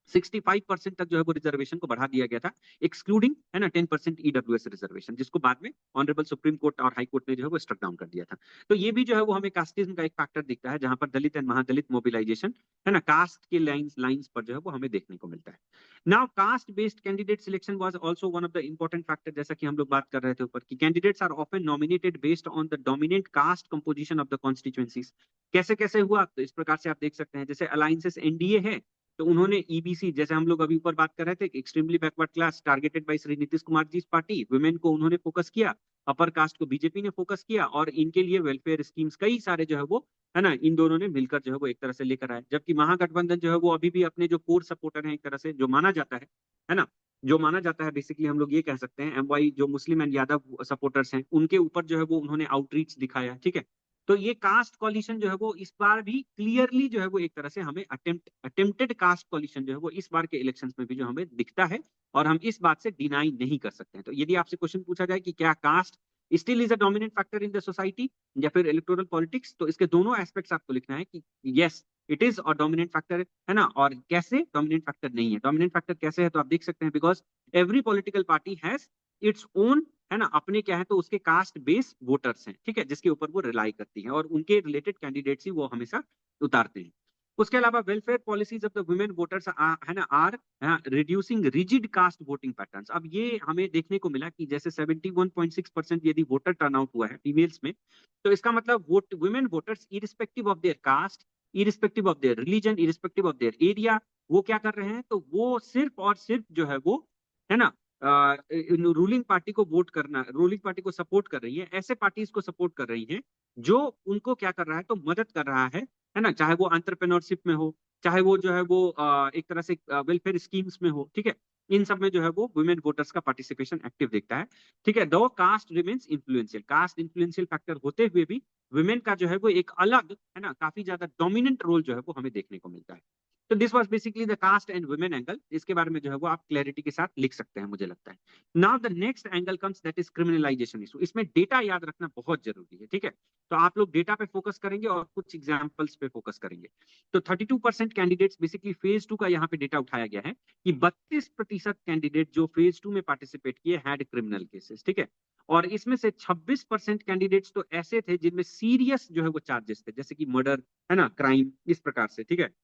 65% तक जो है वो रिजर्वेशन को बढ़ा दिया गया था, एक्सक्लूडिंग है ना 10% ईडब्ल्यूएस रिजर्वेशन, जिसको बाद में ऑनरेबल सुप्रीम कोर्ट और हाई कोर्ट ने जो है वो स्ट्रक डाउन कर दिया था। तो ये भी जो है वो हमें कास्टिज्म का एक फैक्टर दिखता है, जहां पर दलित एंड महादलित मोबिलाइजेशन है ना कास्ट के लाइंस पर जो है वो हमें देखने को मिलता है। Now caste based candidate selection was also one of the important factor, जैसा कि हम लोग बात कर रहे थे ऊपर कि candidates are often nominated based on the dominant caste composition of the constituencies. कैसे कैसे हुआ, तो इस प्रकार से आप देख सकते हैं, जैसे अलायंसेस एनडीए है, तो उन्होंने ईबीसी, जैसे हम लोग अभी ऊपर बात कर रहे थे, extremely backward class targeted by Shri Nitish Kumar ji party, women को उन्होंने फोकस किया, अपर कास्ट को बीजेपी ने फोकस किया, और इनके लिए वेलफेयर स्कीम्स कई सारे जो है वो है ना इन दोनों ने मिलकर जो है वो एक तरह से लेकर आए। जबकि महागठबंधन जो है वो अभी भी अपने जो कोर सपोर्टर हैं, एक तरह से जो माना जाता है ना, जो माना जाता है बेसिकली हम लोग ये कह सकते हैं एमवाई जो मुस्लिम एंड यादव सपोर्टर्स हैं, उनके ऊपर जो है वो उन्होंने आउटरीच दिखाया। ठीक है, तो ये कास्ट कॉलिशन जो है वो इस बार भी क्लियरली जो है वो एक तरह से हमें अटेम्प्टेड कास्ट कॉलिशन जो है वो इस बार के इलेक्शंस में भी जो हमें दिखता है, और हम इस बात से डिनाई नहीं कर सकते हैं। तो यदि आपसे क्वेश्चन पूछा जाए कि क्या caste still is a dominant factor in the society या फिर इलेक्टोरल पॉलिटिक्स, तो इसके दोनों एस्पेक्ट्स आपको लिखना है कि यस इट इज और डोमिनेंट फैक्टर है ना, और कैसे डोमिनेंट फैक्टर नहीं है। डोमिनेंट फैक्टर कैसे है, तो आप देख सकते हैं because every political party has its own है ना अपने क्या है, तो उसके कास्ट बेस वोटर्स हैं, ठीक है, जिसके ऊपर वो रिलाई करती है, और उनके रिलेटेड कैंडिडेट्स ही वो हमेशा उतारते हैं। उसके अलावा welfare policies of the women voters है ना are reducing rigid caste voting patterns. अब ये हमें देखने को मिला कि जैसे 71.6% यदि वोटर टर्नआउट हुआ है फीमेल्स में, तो इसका मतलब vote women voters irrespective of their caste, irrespective of their religion, irrespective of their area, वो क्या कर रहे हैं, तो वो सिर्फ और सिर्फ जो है वो है ना रूलिंग पार्टी को वोट करना, रूलिंग पार्टी को सपोर्ट कर रही है, ऐसे पार्टीज को सपोर्ट कर रही है जो उनको क्या कर रहा है, तो मदद कर रहा है ना, चाहे वो एंटरप्रेन्योरशिप में हो, चाहे वो जो है वो एक तरह से वेलफेयर स्कीम्स में हो। ठीक है, इन सब में जो है वो वुमेन वोटर्स का पार्टिसिपेशन एक्टिव दिखता है। ठीक है, दो caste remains influential, caste influential factor होते हुए भी वुमेन का जो है वो एक अलग है ना काफी ज्यादा डोमिनेंट रोल जो है वो हमें देखने को मिलता है। तो this was basically the caste and women angle, इसके बारे में जो है वो आप क्लैरिटी के साथ लिख सकते हैं, मुझे लगता है। Now the next angle comes that is criminalisation issue. इसमें डेटा याद रखना बहुत जरूरी है। ठीक है, तो आप लोग डेटा पे फोकस करेंगे और कुछ एग्जांपल्स पे फोकस करेंगे। तो 32% कैंडिडेट्स, बेसिकली फेज 2 का यहाँ पे डेटा उठाया गया है कि 32% कैंडिडेट जो फेज 2 में पार्टिसिपेट किए हैड क्रिमिनल केसेस। ठीक है, और इसमें से 26% कैंडिडेट्स तो ऐसे थे जिनमें सीरियस जो है वो चार्जेस थे, जैसे कि मर्डर है ना, क्राइम, इस प्रकार से। ठीक है,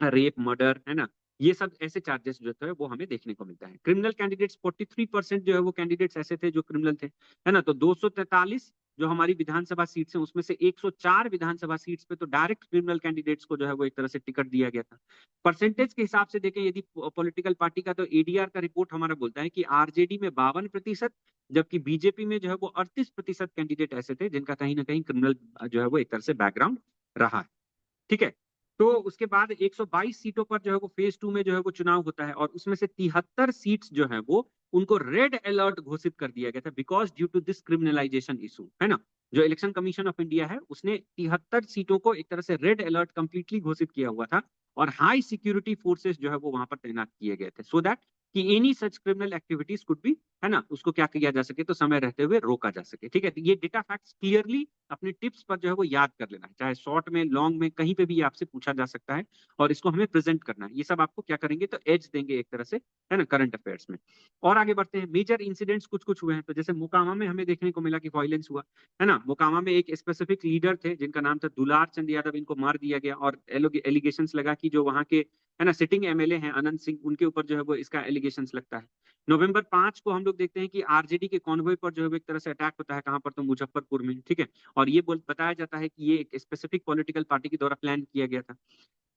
रेप, मर्डर है ना, ये सब ऐसे चार्जेस जो है वो हमें देखने को मिलता है। क्रिमिनल कैंडिडेट्स 43% जो है वो कैंडिडेट्स ऐसे थे जो क्रिमिनल थे, है ना। तो 243 जो हमारी विधानसभा सीट्स हैं उसमें से 104 विधानसभा सीट्स पे तो डायरेक्ट क्रिमिनल कैंडिडेट्स को जो है वो एक तरह से टिकट दिया गया था। परसेंटेज के हिसाब से देखें यदि पॉलिटिकल पार्टी का, तो एडीआर का रिपोर्ट हमारा बोलता है कि आरजेडी में 52%, जबकि बीजेपी में जो है वो 38% कैंडिडेट ऐसे थे जिनका कहीं ना कहीं क्रिमिनल जो है वो एक तरह से बैकग्राउंड रहा है। ठीक है, तो उसके बाद 122 सीटों पर जो है वो फेज 2 में जो है वो चुनाव होता है, और उसमें से 73 सीट्स जो है वो उनको रेड अलर्ट घोषित कर दिया गया था because due to this criminalisation issue, है ना। जो इलेक्शन कमीशन ऑफ इंडिया है उसने 73 सीटों को एक तरह से रेड अलर्ट कंप्लीटली घोषित किया हुआ था, और हाई सिक्योरिटी फोर्सेस जो है वो वहां पर तैनात किए गए थे, सो दैट कि any such criminal activities could be है ना उसको क्या किया जा सके, तो समय रहते हुए रोका जा सके। ठीक है, तो ये डेटा फैक्ट्स क्लियरली अपने टिप्स पर जो है वो याद कर लेना है, चाहे शॉर्ट में, लॉन्ग में, कहीं पे भी ये आपसे पूछा जा सकता है, और इसको हमें प्रेजेंट करना है। ये सब आपको क्या करेंगे, तो एज देंगे एक तरह से, है ना, करंट अफेयर्स में। और आगे बढ़ते हैं, मेजर इंसिडेंट्स कुछ कुछ हुए हैं, तो जैसे मोकामा में हमें देखने को मिला कि वायलेंस हुआ, है ना। मोकामा में एक स्पेसिफिक लीडर थे जिनका नाम था दुलार चंद यादव, इनको मार दिया गया, और एलिगेशन लगा कि जो वहां के है ना सिटिंग एमएलए हैं अनंत सिंह, उनके ऊपर जो है वो इसका एलिगेशन लगता है। नवंबर 5 को हम लोग देखते हैं कि आरजेडी के कॉन्वॉय पर जो है एक तरह से अटैक होता है, कहां पर, तो मुजफ्फरपुर में। ठीक है, और ये बताया जाता है कि ये एक स्पेसिफिक पॉलिटिकल पार्टी के द्वारा प्लान किया गया था।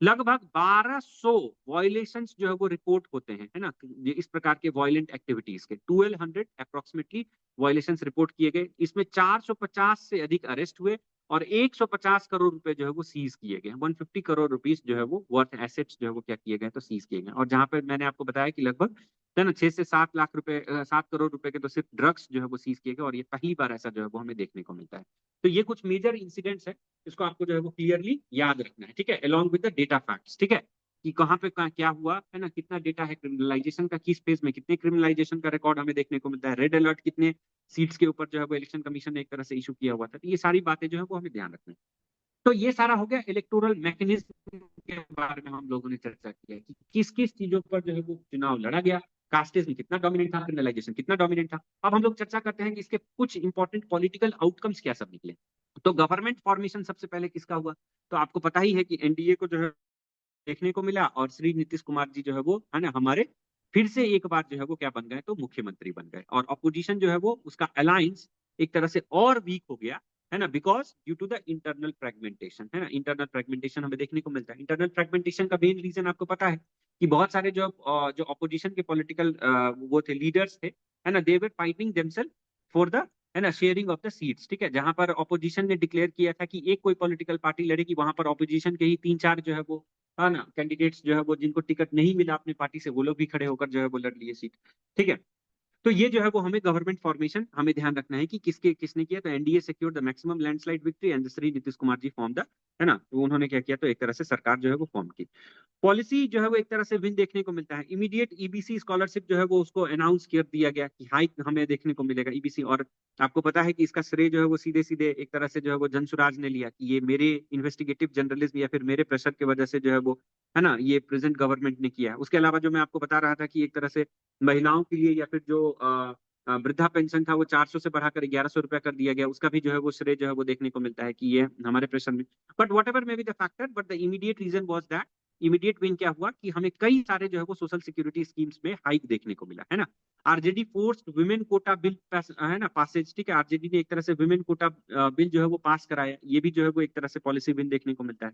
लगभग 1200 वॉयलेशंस जो है वो रिपोर्ट होते हैं, है ना, ये इस प्रकार के वॉयलेंट एक्टिविटीज के 1200 अप्रोक्सीमेटली वॉयलेशंस रिपोर्ट किए गए। इसमें 450 से अधिक अरेस्ट हुए, और 150 करोड़ रुपए जो है वो सीज किए गए, 150 करोड़ रुपीस जो है वो वर्थ एसेट्स जो है वो क्या किए गए, तो सीज किए गए। और जहां पर मैंने आपको बताया कि लगभग है ना 6 से 7 लाख रुपए, 7 करोड़ रुपए के तो सिर्फ ड्रग्स जो है वो सीज किए गए, और ये पहली बार ऐसा जो है वो हमें देखने को मिलता है। तो ये कुछ मेजर इंसिडेंट्स है, इसको आपको जो है वो क्लियरली याद रखना है। ठीक है, along with the data facts. ठीक है, कि कहाँ पे क्या हुआ, है ना, कितना डेटा है क्रिमिनलाइजेशन का, किस फेज में कितने क्रिमिनलाइजेशन का रिकॉर्ड हमें देखने को मिलता है, रेड अलर्ट कितने सीट्स के ऊपर जो है वो इलेक्शन कमीशन ने एक तरह से इशू किया हुआ था। तो ये सारी बातें जो है वो हमें ध्यान रखना है। तो ये सारा हो गया इलेक्टोरल मैकेनिज्म के बारे में हम लोगों ने चर्चा किया कि किस किस चीजों पर जो है वो चुनाव लड़ा गया, कास्टिज्म कितना डोमिनेंट था, क्रिमिनलाइजेशन कितना डोमिनेंट था। अब हम लोग चर्चा करते हैं कि इसके कुछ इंपॉर्टेंट पॉलिटिकल आउटकम्स क्या सब निकले। तो गवर्नमेंट फॉर्मेशन सबसे पहले किसका हुआ, तो आपको पता ही है कि एनडीए को जो है देखने को मिला, और श्री नीतीश कुमार जी जो है वो है ना हमारे फिर से एक बार जो है वो क्या बन गए, तो मुख्यमंत्री बन गए। और अपोजिशन जो है वो उसका अलायंस एक तरह से और वीक हो गया, है ना, because due to the internal fragmentation, है ना। इंटरनल फ्रेगमेंटेशन हमें देखने को मिलता है। इंटरनल फ्रेगमेंटेशन का मेन रीजन आपको पता है कि बहुत सारे जो अपोजिशन के पॉलिटिकल वो थे, लीडर्स थे, है ना, they were fighting themselves for the, है ना, शेयरिंग ऑफ द सीट्स। ठीक है, जहां पर ऑपोजिशन ने डिक्लेयर किया था कि एक कोई पॉलिटिकल पार्टी लड़ेगी, वहां पर ऑपोजिशन के ही तीन चार जो है वो, हाँ ना, कैंडिडेट्स जो है वो जिनको टिकट नहीं मिला अपनी पार्टी से, वो लोग भी खड़े होकर जो है वो लड़ लिए सीट। ठीक है, तो ये जो है वो हमें गवर्नमेंट फॉर्मेशन हमें ध्यान रखना है कि किसके किसने किया। तो NDA secure the maximum landslide victory and Shri Nitish Kumar ji form the, है ना, तो उन्होंने क्या किया, तो एक तरह से सरकार जो है वो फॉर्म की। पॉलिसी जो है वो एक तरह से विन देखने को मिलता है। इमीडिएट ईबीसी स्कॉलरशिप जो है वो उसको अनाउंस कर दिया गया कि हाइक हमें देखने को मिलेगा ईबीसी। और आपको पता है कि इसका श्रेय जो है वो सीधे सीधे एक तरह से जो है वो जनसुराज ने लिया कि ये मेरे इन्वेस्टिगेटिव जर्नलिज्म या फिर मेरे प्रेशर की वजह से जो है वो, है ना, ये प्रेजेंट गवर्नमेंट ने किया है। उसके अलावा जो मैं आपको बता रहा था कि एक तरह से महिलाओं के लिए या फिर जो वृद्धा पेंशन था वो 400 से बढ़ाकर 1100 रुपया कर दिया गया, उसका भी जो है वो श्रेय जो है वो देखने को मिलता है कि ये हमारे प्रेशर में। But whatever may be the factor, but the immediate reason was that, immediate win क्या हुआ कि हमें कई सारे जो है वो सोशल सिक्योरिटी स्कीम्स में हाइक देखने को मिला, है ना। RJD forced women quota bill, है ना, पासेज। ठीक है, आरजेडी ने एक तरह से वुमेन कोटा बिल जो है वो पास कराया, ये भी जो है वो एक तरह से पॉलिसी विन देखने को मिलता है।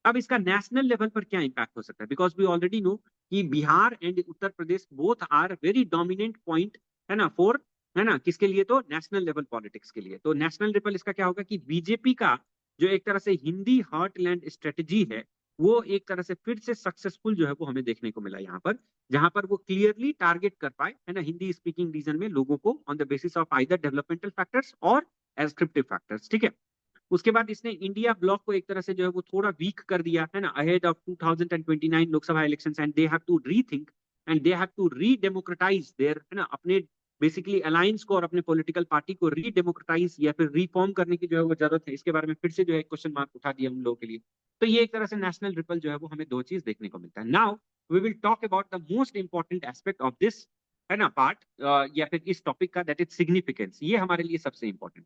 अब इसका नेशनल लेवल पर क्या इंपैक्ट हो सकता है, बिकॉज वी ऑलरेडी नो कि Bihar and Uttar Pradesh both are very dominant point, है ना, फॉर, है ना, किसके लिए, तो नेशनल लेवल पॉलिटिक्स के लिए। तो नेशनल लेवल इसका क्या होगा कि बीजेपी का जो एक तरह से हिंदी हार्टलैंड स्ट्रेटेजी है, वो एक तरह से फिर से सक्सेसफुल जो है वो हमें देखने को मिला यहाँ पर, जहां पर वो क्लियरली टारगेट कर पाए, है ना, हिंदी स्पीकिंग रीजन में लोगों को on the basis of either developmental factors और एस्क्रिप्टिव फैक्टर्स। ठीक है, उसके बाद इसने इंडिया ब्लॉक को एक तरह से जो है वो थोड़ा वीक कर दिया, है ना, ahead of 2029 Lok Sabha elections, and they have to rethink and they have to redemocratize their, है ना, अपने बेसिकली अलायंस को और अपने पॉलिटिकल पार्टी को रीडेमोक्रेटाइज या फिर रिफॉर्म करने की जो है वो जरूरत है। इसके बारे में फिर से जो है क्वेश्चन मार्क उठा दिया उन लोगों के लिए। तो ये एक तरह से नेशनल रिपल जो है वो हमें दो चीज देखने को मिलता है। Now we will talk about the most important aspect of this, है ना, पार्ट, या फिर इस टॉपिक का, दैट इज सिग्निफिकेंस। ये हमारे लिए सबसे इंपॉर्टेंट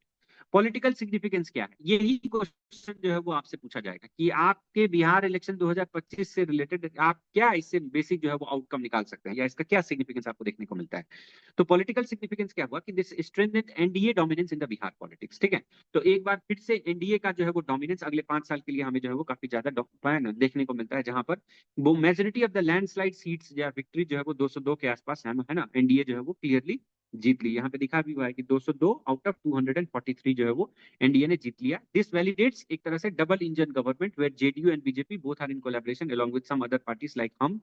पॉलिटिकल सिग्निफिकेंस क्या है, यही क्वेश्चन जो है वो आपसे पूछा जाएगा कि आपके बिहार इलेक्शन 2025 से रिलेटेड आप क्या इससे बेसिक जो है वो आउटकम निकाल सकते हैं, या इसका क्या सिग्निफिकेंस आपको देखने को मिलता है। तो पॉलिटिकल सिग्निफिकेंस क्या हुआ कि this strengthened NDA dominance in the Bihar politics. ठीक है, तो एक बार फिर से एनडीए का जो है वो डोमिनेंस अगले 5 साल के लिए हमें जो है वो काफी ज्यादा देखने को मिलता है, जहां पर वो majority of the landslide seats या विक्ट्री जो है वो 202 के आसपास है ना, एनडीए जो है वो क्लियरली जीत ली। यहाँ पे दिखा भी हुआ है कि 202 आउट ऑफ 243 जो है वो एनडीए ने जीत लिया। दिस वैलिडेट्स एक तरह से double engine government where JDU and BJP both are in collaboration along with some other parties like HAM,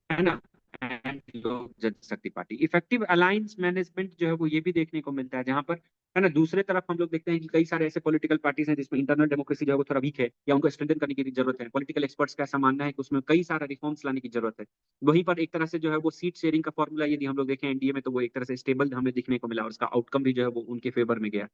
है ना, and Lok Janshakti Party. Effective alliance management जो है वो ये भी देखने को मिलता है, जहां पर, है ना, दूसरे तरफ हम लोग देखते हैं कि कई सारे ऐसे पॉलिटिकल पार्टीज हैं जिसमें इंटरनल डेमोक्रेसी जो है वो थोड़ा वीक है, या उनको स्ट्रेंथन करने की जरूरत है। पॉलिटिकल एक्सपर्ट्स का ऐसा मानना है कि उसमें कई सारा रिफॉर्म्स लाने की जरूरत है। वहीं पर एक तरह से जो है वो सीट शेयरिंग का फॉर्मूला यदि हम लोग देखें एनडीए में, तो वो एक तरह से स्टेबल हमें दिखने को मिला, और उसका आउटकम भी जो है वो उनके फेवर में गया।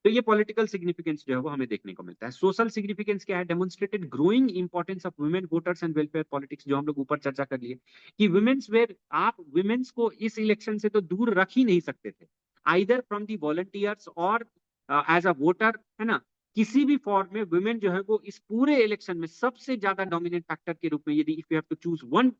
तो ये पॉलिटिकल सिग्निफिकेंस जो है वो हमें देखने को मिलता है। सोशल सिग्निफिकेंस क्या है, demonstrated growing importance of women voters and welfare politics, जो हम लोग ऊपर चर्चा कर लिए कि वुमेन्स वेयर, आप वुमेन्स को इस इलेक्शन से तो दूर रख ही नहीं सकते थे, आइदर फ्रॉम दी वॉलंटियर्स और एज अ वोटर, है ना, किसी भी फॉर्म में वुमेन जो है वो इस पूरे इलेक्शन में सबसे ज्यादा डोमिनेंट फैक्टर के रूप में, यदि if you have to choose one,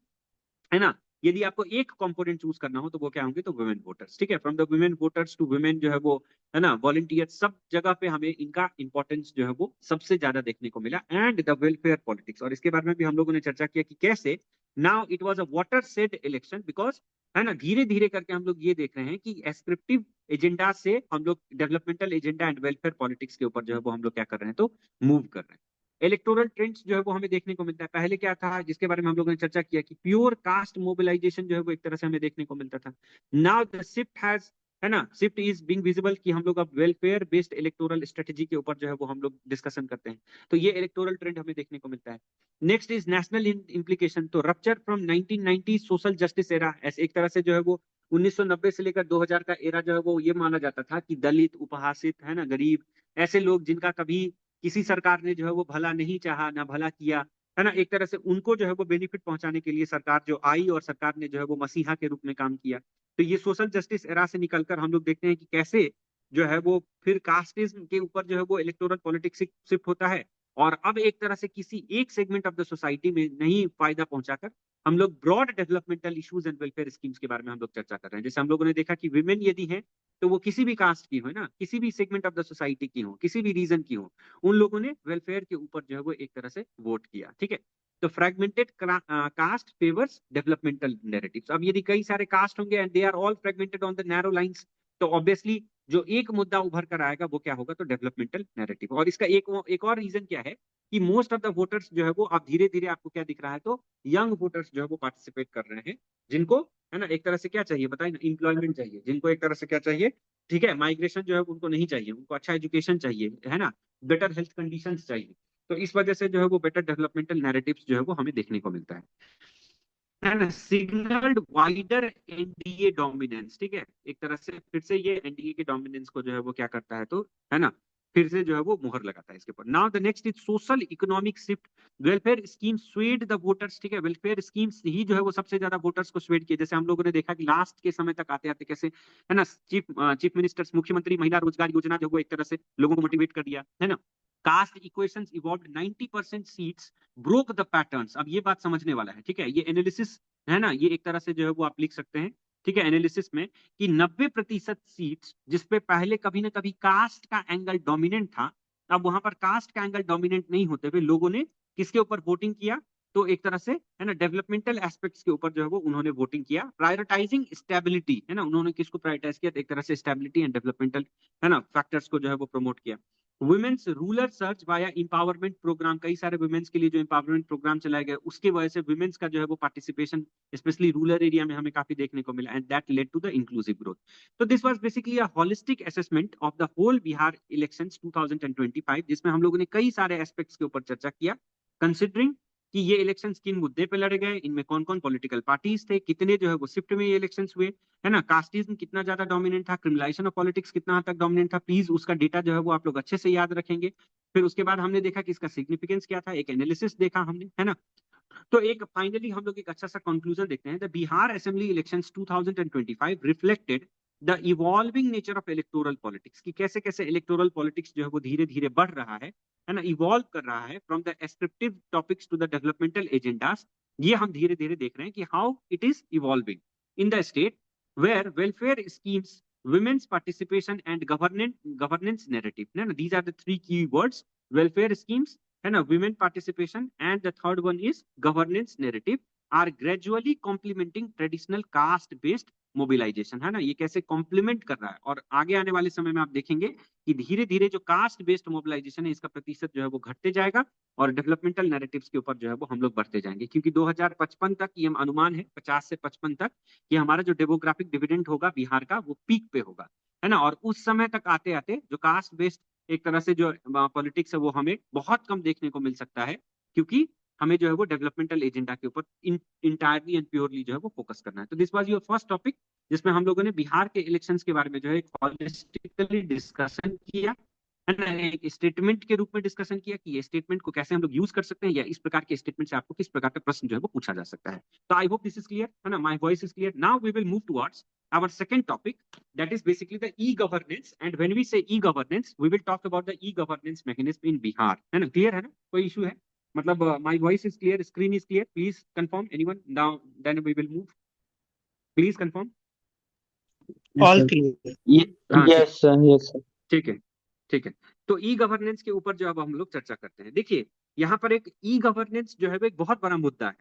है ना, यदि आपको एक कंपोनेंट चूज करना हो तो वो क्या होंगे, तो वुमेन वोटर्स। ठीक है, from the women voters to women जो है वो, है ना, वॉलंटियर, सब जगह पे हमें इनका इंपॉर्टेंस जो है वो सबसे ज्यादा देखने को मिला। एंड द वेलफेयर पॉलिटिक्स, और इसके बारे में भी हम लोगों ने चर्चा किया कि कैसे now it was a water said election, because, है ना, धीरे धीरे करके हम लोग ये देख रहे हैं कि एस्क्रिप्टिव एजेंडा से हम लोग developmental agenda and welfare politics के ऊपर जो है वो हम लोग क्या कर रहे हैं, तो मूव कर रहे हैं। इलेक्टोरल ट्रेंड्स जो है वो हमें देखने को मिलता है। पहले क्या था जिसके बारे में हम लोगों ने चर्चा किया कि प्योर कास्ट मोबिलाइजेशन जो है वो एक तरह से हमें देखने को मिलता था। नाउ द शिफ्ट हैज, है ना, शिफ्ट इज बीइंग विजिबल कि हम लोग अब वेलफेयर बेस्ड इलेक्टोरल स्ट्रेटेजी के ऊपर जो है वो हम लोग डिस्कशन करते हैं। तो ये इलेक्टोरल ट्रेंड हमें देखने को मिलता है। नेक्स्ट इज नेशनल इम्प्लीकेशन, तो rupture from 1990 social justice era, ऐसे एक तरह से जो है वो 1990 से लेकर 2000 का एरा जो है वो ये माना जाता था कि दलित, उपहासित, है ना, गरीब, ऐसे लोग जिनका कभी किसी सरकार ने जो है वो भला नहीं चाहा ना भला किया, है ना, एक तरह से उनको जो है वो बेनिफिट पहुंचाने के लिए सरकार जो आई और सरकार ने जो है वो मसीहा के रूप में काम किया। तो ये सोशल जस्टिस एरा से निकलकर हम लोग देखते हैं कि कैसे जो है वो फिर कास्टिज्म के ऊपर जो है वो इलेक्टोरल पॉलिटिक्स शिफ्ट होता है, और अब एक तरह से किसी एक सेगमेंट ऑफ द सोसाइटी में नहीं फायदा पहुंचाकर हम लोग broad developmental issues and welfare schemes के बारे में हम लोग चर्चा कर रहे हैं। जैसे हम लोगों ने देखा कि विमेन यदि है तो वो किसी भी कास्ट की हो ना, किसी भी सेगमेंट ऑफ द सोसाइटी की हो, किसी भी रीजन की हो, उन लोगों ने वेलफेयर के ऊपर जो है वो एक तरह से वोट किया। ठीक है, तो fragmented caste favours developmental narratives. अब यदि कई सारे कास्ट होंगे and they are all fragmented on the narrow lines, तो ऑब्वियसली जो एक मुद्दा उभर कर आएगा वो क्या होगा, तो डेवलपमेंटल नैरेटिव। और इसका एक और रीजन क्या है कि मोस्ट ऑफ द वोटर्स जो है वो अब धीरे धीरे आपको क्या दिख रहा है, तो यंग वोटर्स जो है वो पार्टिसिपेट कर रहे हैं, जिनको है ना एक तरह से क्या चाहिए बताइए ना, एम्प्लॉयमेंट चाहिए, जिनको एक तरह से क्या चाहिए, ठीक है, माइग्रेशन जो है उनको नहीं चाहिए, उनको अच्छा एजुकेशन चाहिए, है ना, बेटर हेल्थ कंडीशंस चाहिए। तो इस वजह से जो है वो बेटर डेवलपमेंटल नैरेटिव्स जो है वो हमें देखने को मिलता है ना। सिग्नल्ड वाइडर एनडीए डोमिनेंस, ठीक है, एक तरह से फिर से ये एनडीए के डोमिनेंस को जो है वो क्या करता है, तो है ना, फिर से जो है वो मुहर लगाता है इसके ऊपर। Now the next is social economic shift. Welfare scheme swayed the voters, ठीक है, वेलफेयर स्कीम्स ही जो है वो सबसे ज्यादा वोटर्स को स्वेड किए। जैसे हम लोगों ने देखा कि लास्ट के समय तक आते आते कैसे, है ना, चीफ मिनिस्टर्स, मुख्यमंत्री महिला रोजगार योजना जो वो एक तरह से लोगों को मोटिवेट कर दिया, है ना। Caste equations evolved, 90% seats broke the patterns. अब ये बात समझने वाला है, ठीक है, ये एनालिसिस है ना, ये एक तरह से जो है वो आप लिख सकते हैं, ठीक है, एनालिसिस में, कि 90% सीट्स जिसपे पहले कभी ना कभी कास्ट का एंगल डोमिनेंट था, अब वहां पर कास्ट का एंगल डोमिनेंट नहीं होते हुए लोगों ने किसके ऊपर वोटिंग किया, तो एक तरह से है ना डेवलपमेंटल एस्पेक्ट्स के ऊपर जो है वो उन्होंने वोटिंग किया। प्रायोरिटाइजिंग स्टेबिलिटी, है ना, उन्होंने किसको प्रायोरिटाइज किया, तो एक तरह से स्टेबिलिटी एंड डेवलपमेंटल, है ना, फैक्टर्स को जो है वो प्रमोट किया। Women's rural search via empowerment programme, कई सारे वुमेन्स के लिए जो इंपावरमेंट प्रोग्राम चलाए गए, उसकी वजह से वुमेन्स का जो है वो पार्टिसिपेशन स्पेशली रूरल एरिया में हमें काफी देखने को मिला, and that led to the inclusive growth. तो this was basically a holistic assessment of the whole Bihar elections 2025, जिसमें हम लोगों ने कई सारे एस्पेक्ट्स के ऊपर चर्चा किया, कंसिडरिंग कि ये इलेक्शंस किन मुद्दे पे लड़े गए, इनमें कौन कौन पॉलिटिकल पार्टीज थे, कितने जो है वो शिफ्ट में ये इलेक्शंस हुए, है ना, कास्टिज्म कितना ज्यादा डोमिनेंट था, क्रिमिनलाइजेशन ऑफ पॉलिटिक्स कितना हद तक डोमिनेंट था। प्लीज उसका डेटा जो है वो आप लोग अच्छे से याद रखेंगे। फिर उसके बाद हमने देखा कि इसका सिग्निफिकेंस क्या था, एक एनालिसिस देखा हमने, है ना। तो एक फाइनली हम लोग एक अच्छा सा कंक्लूजन देखते हैं। The Bihar assembly elections 2025 reflected the evolving nature of electoral politics, कि कैसे कैसे इलेक्टोरल पॉलिटिक्स जो है वो धीरे धीरे बढ़ रहा है ना, इवॉल्व कर रहा है from the ascriptive topics to the developmental agendas. ये हम धीरे धीरे देख रहे हैं कि how it is evolving in the state where welfare schemes, women's participation and governance narrative, है ना, these are the three key words: welfare schemes, है ना, women participation, and the third one is governance narrative, are gradually complementing traditional caste based mobilisation, है ना, ये कैसे कॉम्प्लीमेंट कर रहा है। और आगे आने वाले समय में आप देखेंगे कि धीरे धीरे जो कास्ट बेस्ड मोबिलाइजेशन है इसका प्रतिशत जो है वो घटते जाएगा, और डेवलपमेंटल नैरेटिव्स के ऊपर जो है वो हम लोग बढ़ते जाएंगे, क्योंकि 2055 तक ये अनुमान है, 50 से 55 तक, कि हमारा जो डेमोग्राफिक डिविडेंड होगा बिहार का वो पीक पे होगा, है ना। और उस समय तक आते आते जो कास्ट बेस्ड एक तरह से जो पॉलिटिक्स है वो हमें बहुत कम देखने को मिल सकता है, क्योंकि हमें जो है वो डेवलपमेंटल एजेंडा के ऊपर इंटायरली एंड प्योरली जो है वो फोकस करना है। तो this was your first topic, जिसमें हम लोगों ने बिहार के इलेक्शंस के बारे में जो है एक हॉलिस्टिकली डिस्कशन किया, है ना, एक स्टेटमेंट के रूप में डिस्कशन किया कि ये स्टेटमेंट को कैसे हम लोग यूज कर सकते हैं, या इस प्रकार के स्टेटमेंट से आपको किस प्रकार का प्रश्न जो है वो पूछा जा सकता है। तो I hope this is clear, है ना, my voice is clear. Now we will move towards our second topic, that is basically the e-governance. And when we say e-governance, we will talk about the e-governance mechanism in Bihar, है ना, क्लियर है ना, कोई इशू है, मतलब my voice is clear, screen is clear, please confirm anyone, now then we will move, please confirm।
Yes,
all
sir.
Clear.
ये हाँ ठीक,
Yes, sir. Yes, sir.
ठीक है, ठीक है। तो ई गवर्नेंस के ऊपर जो अब हम लोग चर्चा करते हैं, देखिए यहाँ पर एक ई गवर्नेंस जो है वो एक बहुत बड़ा मुद्दा है।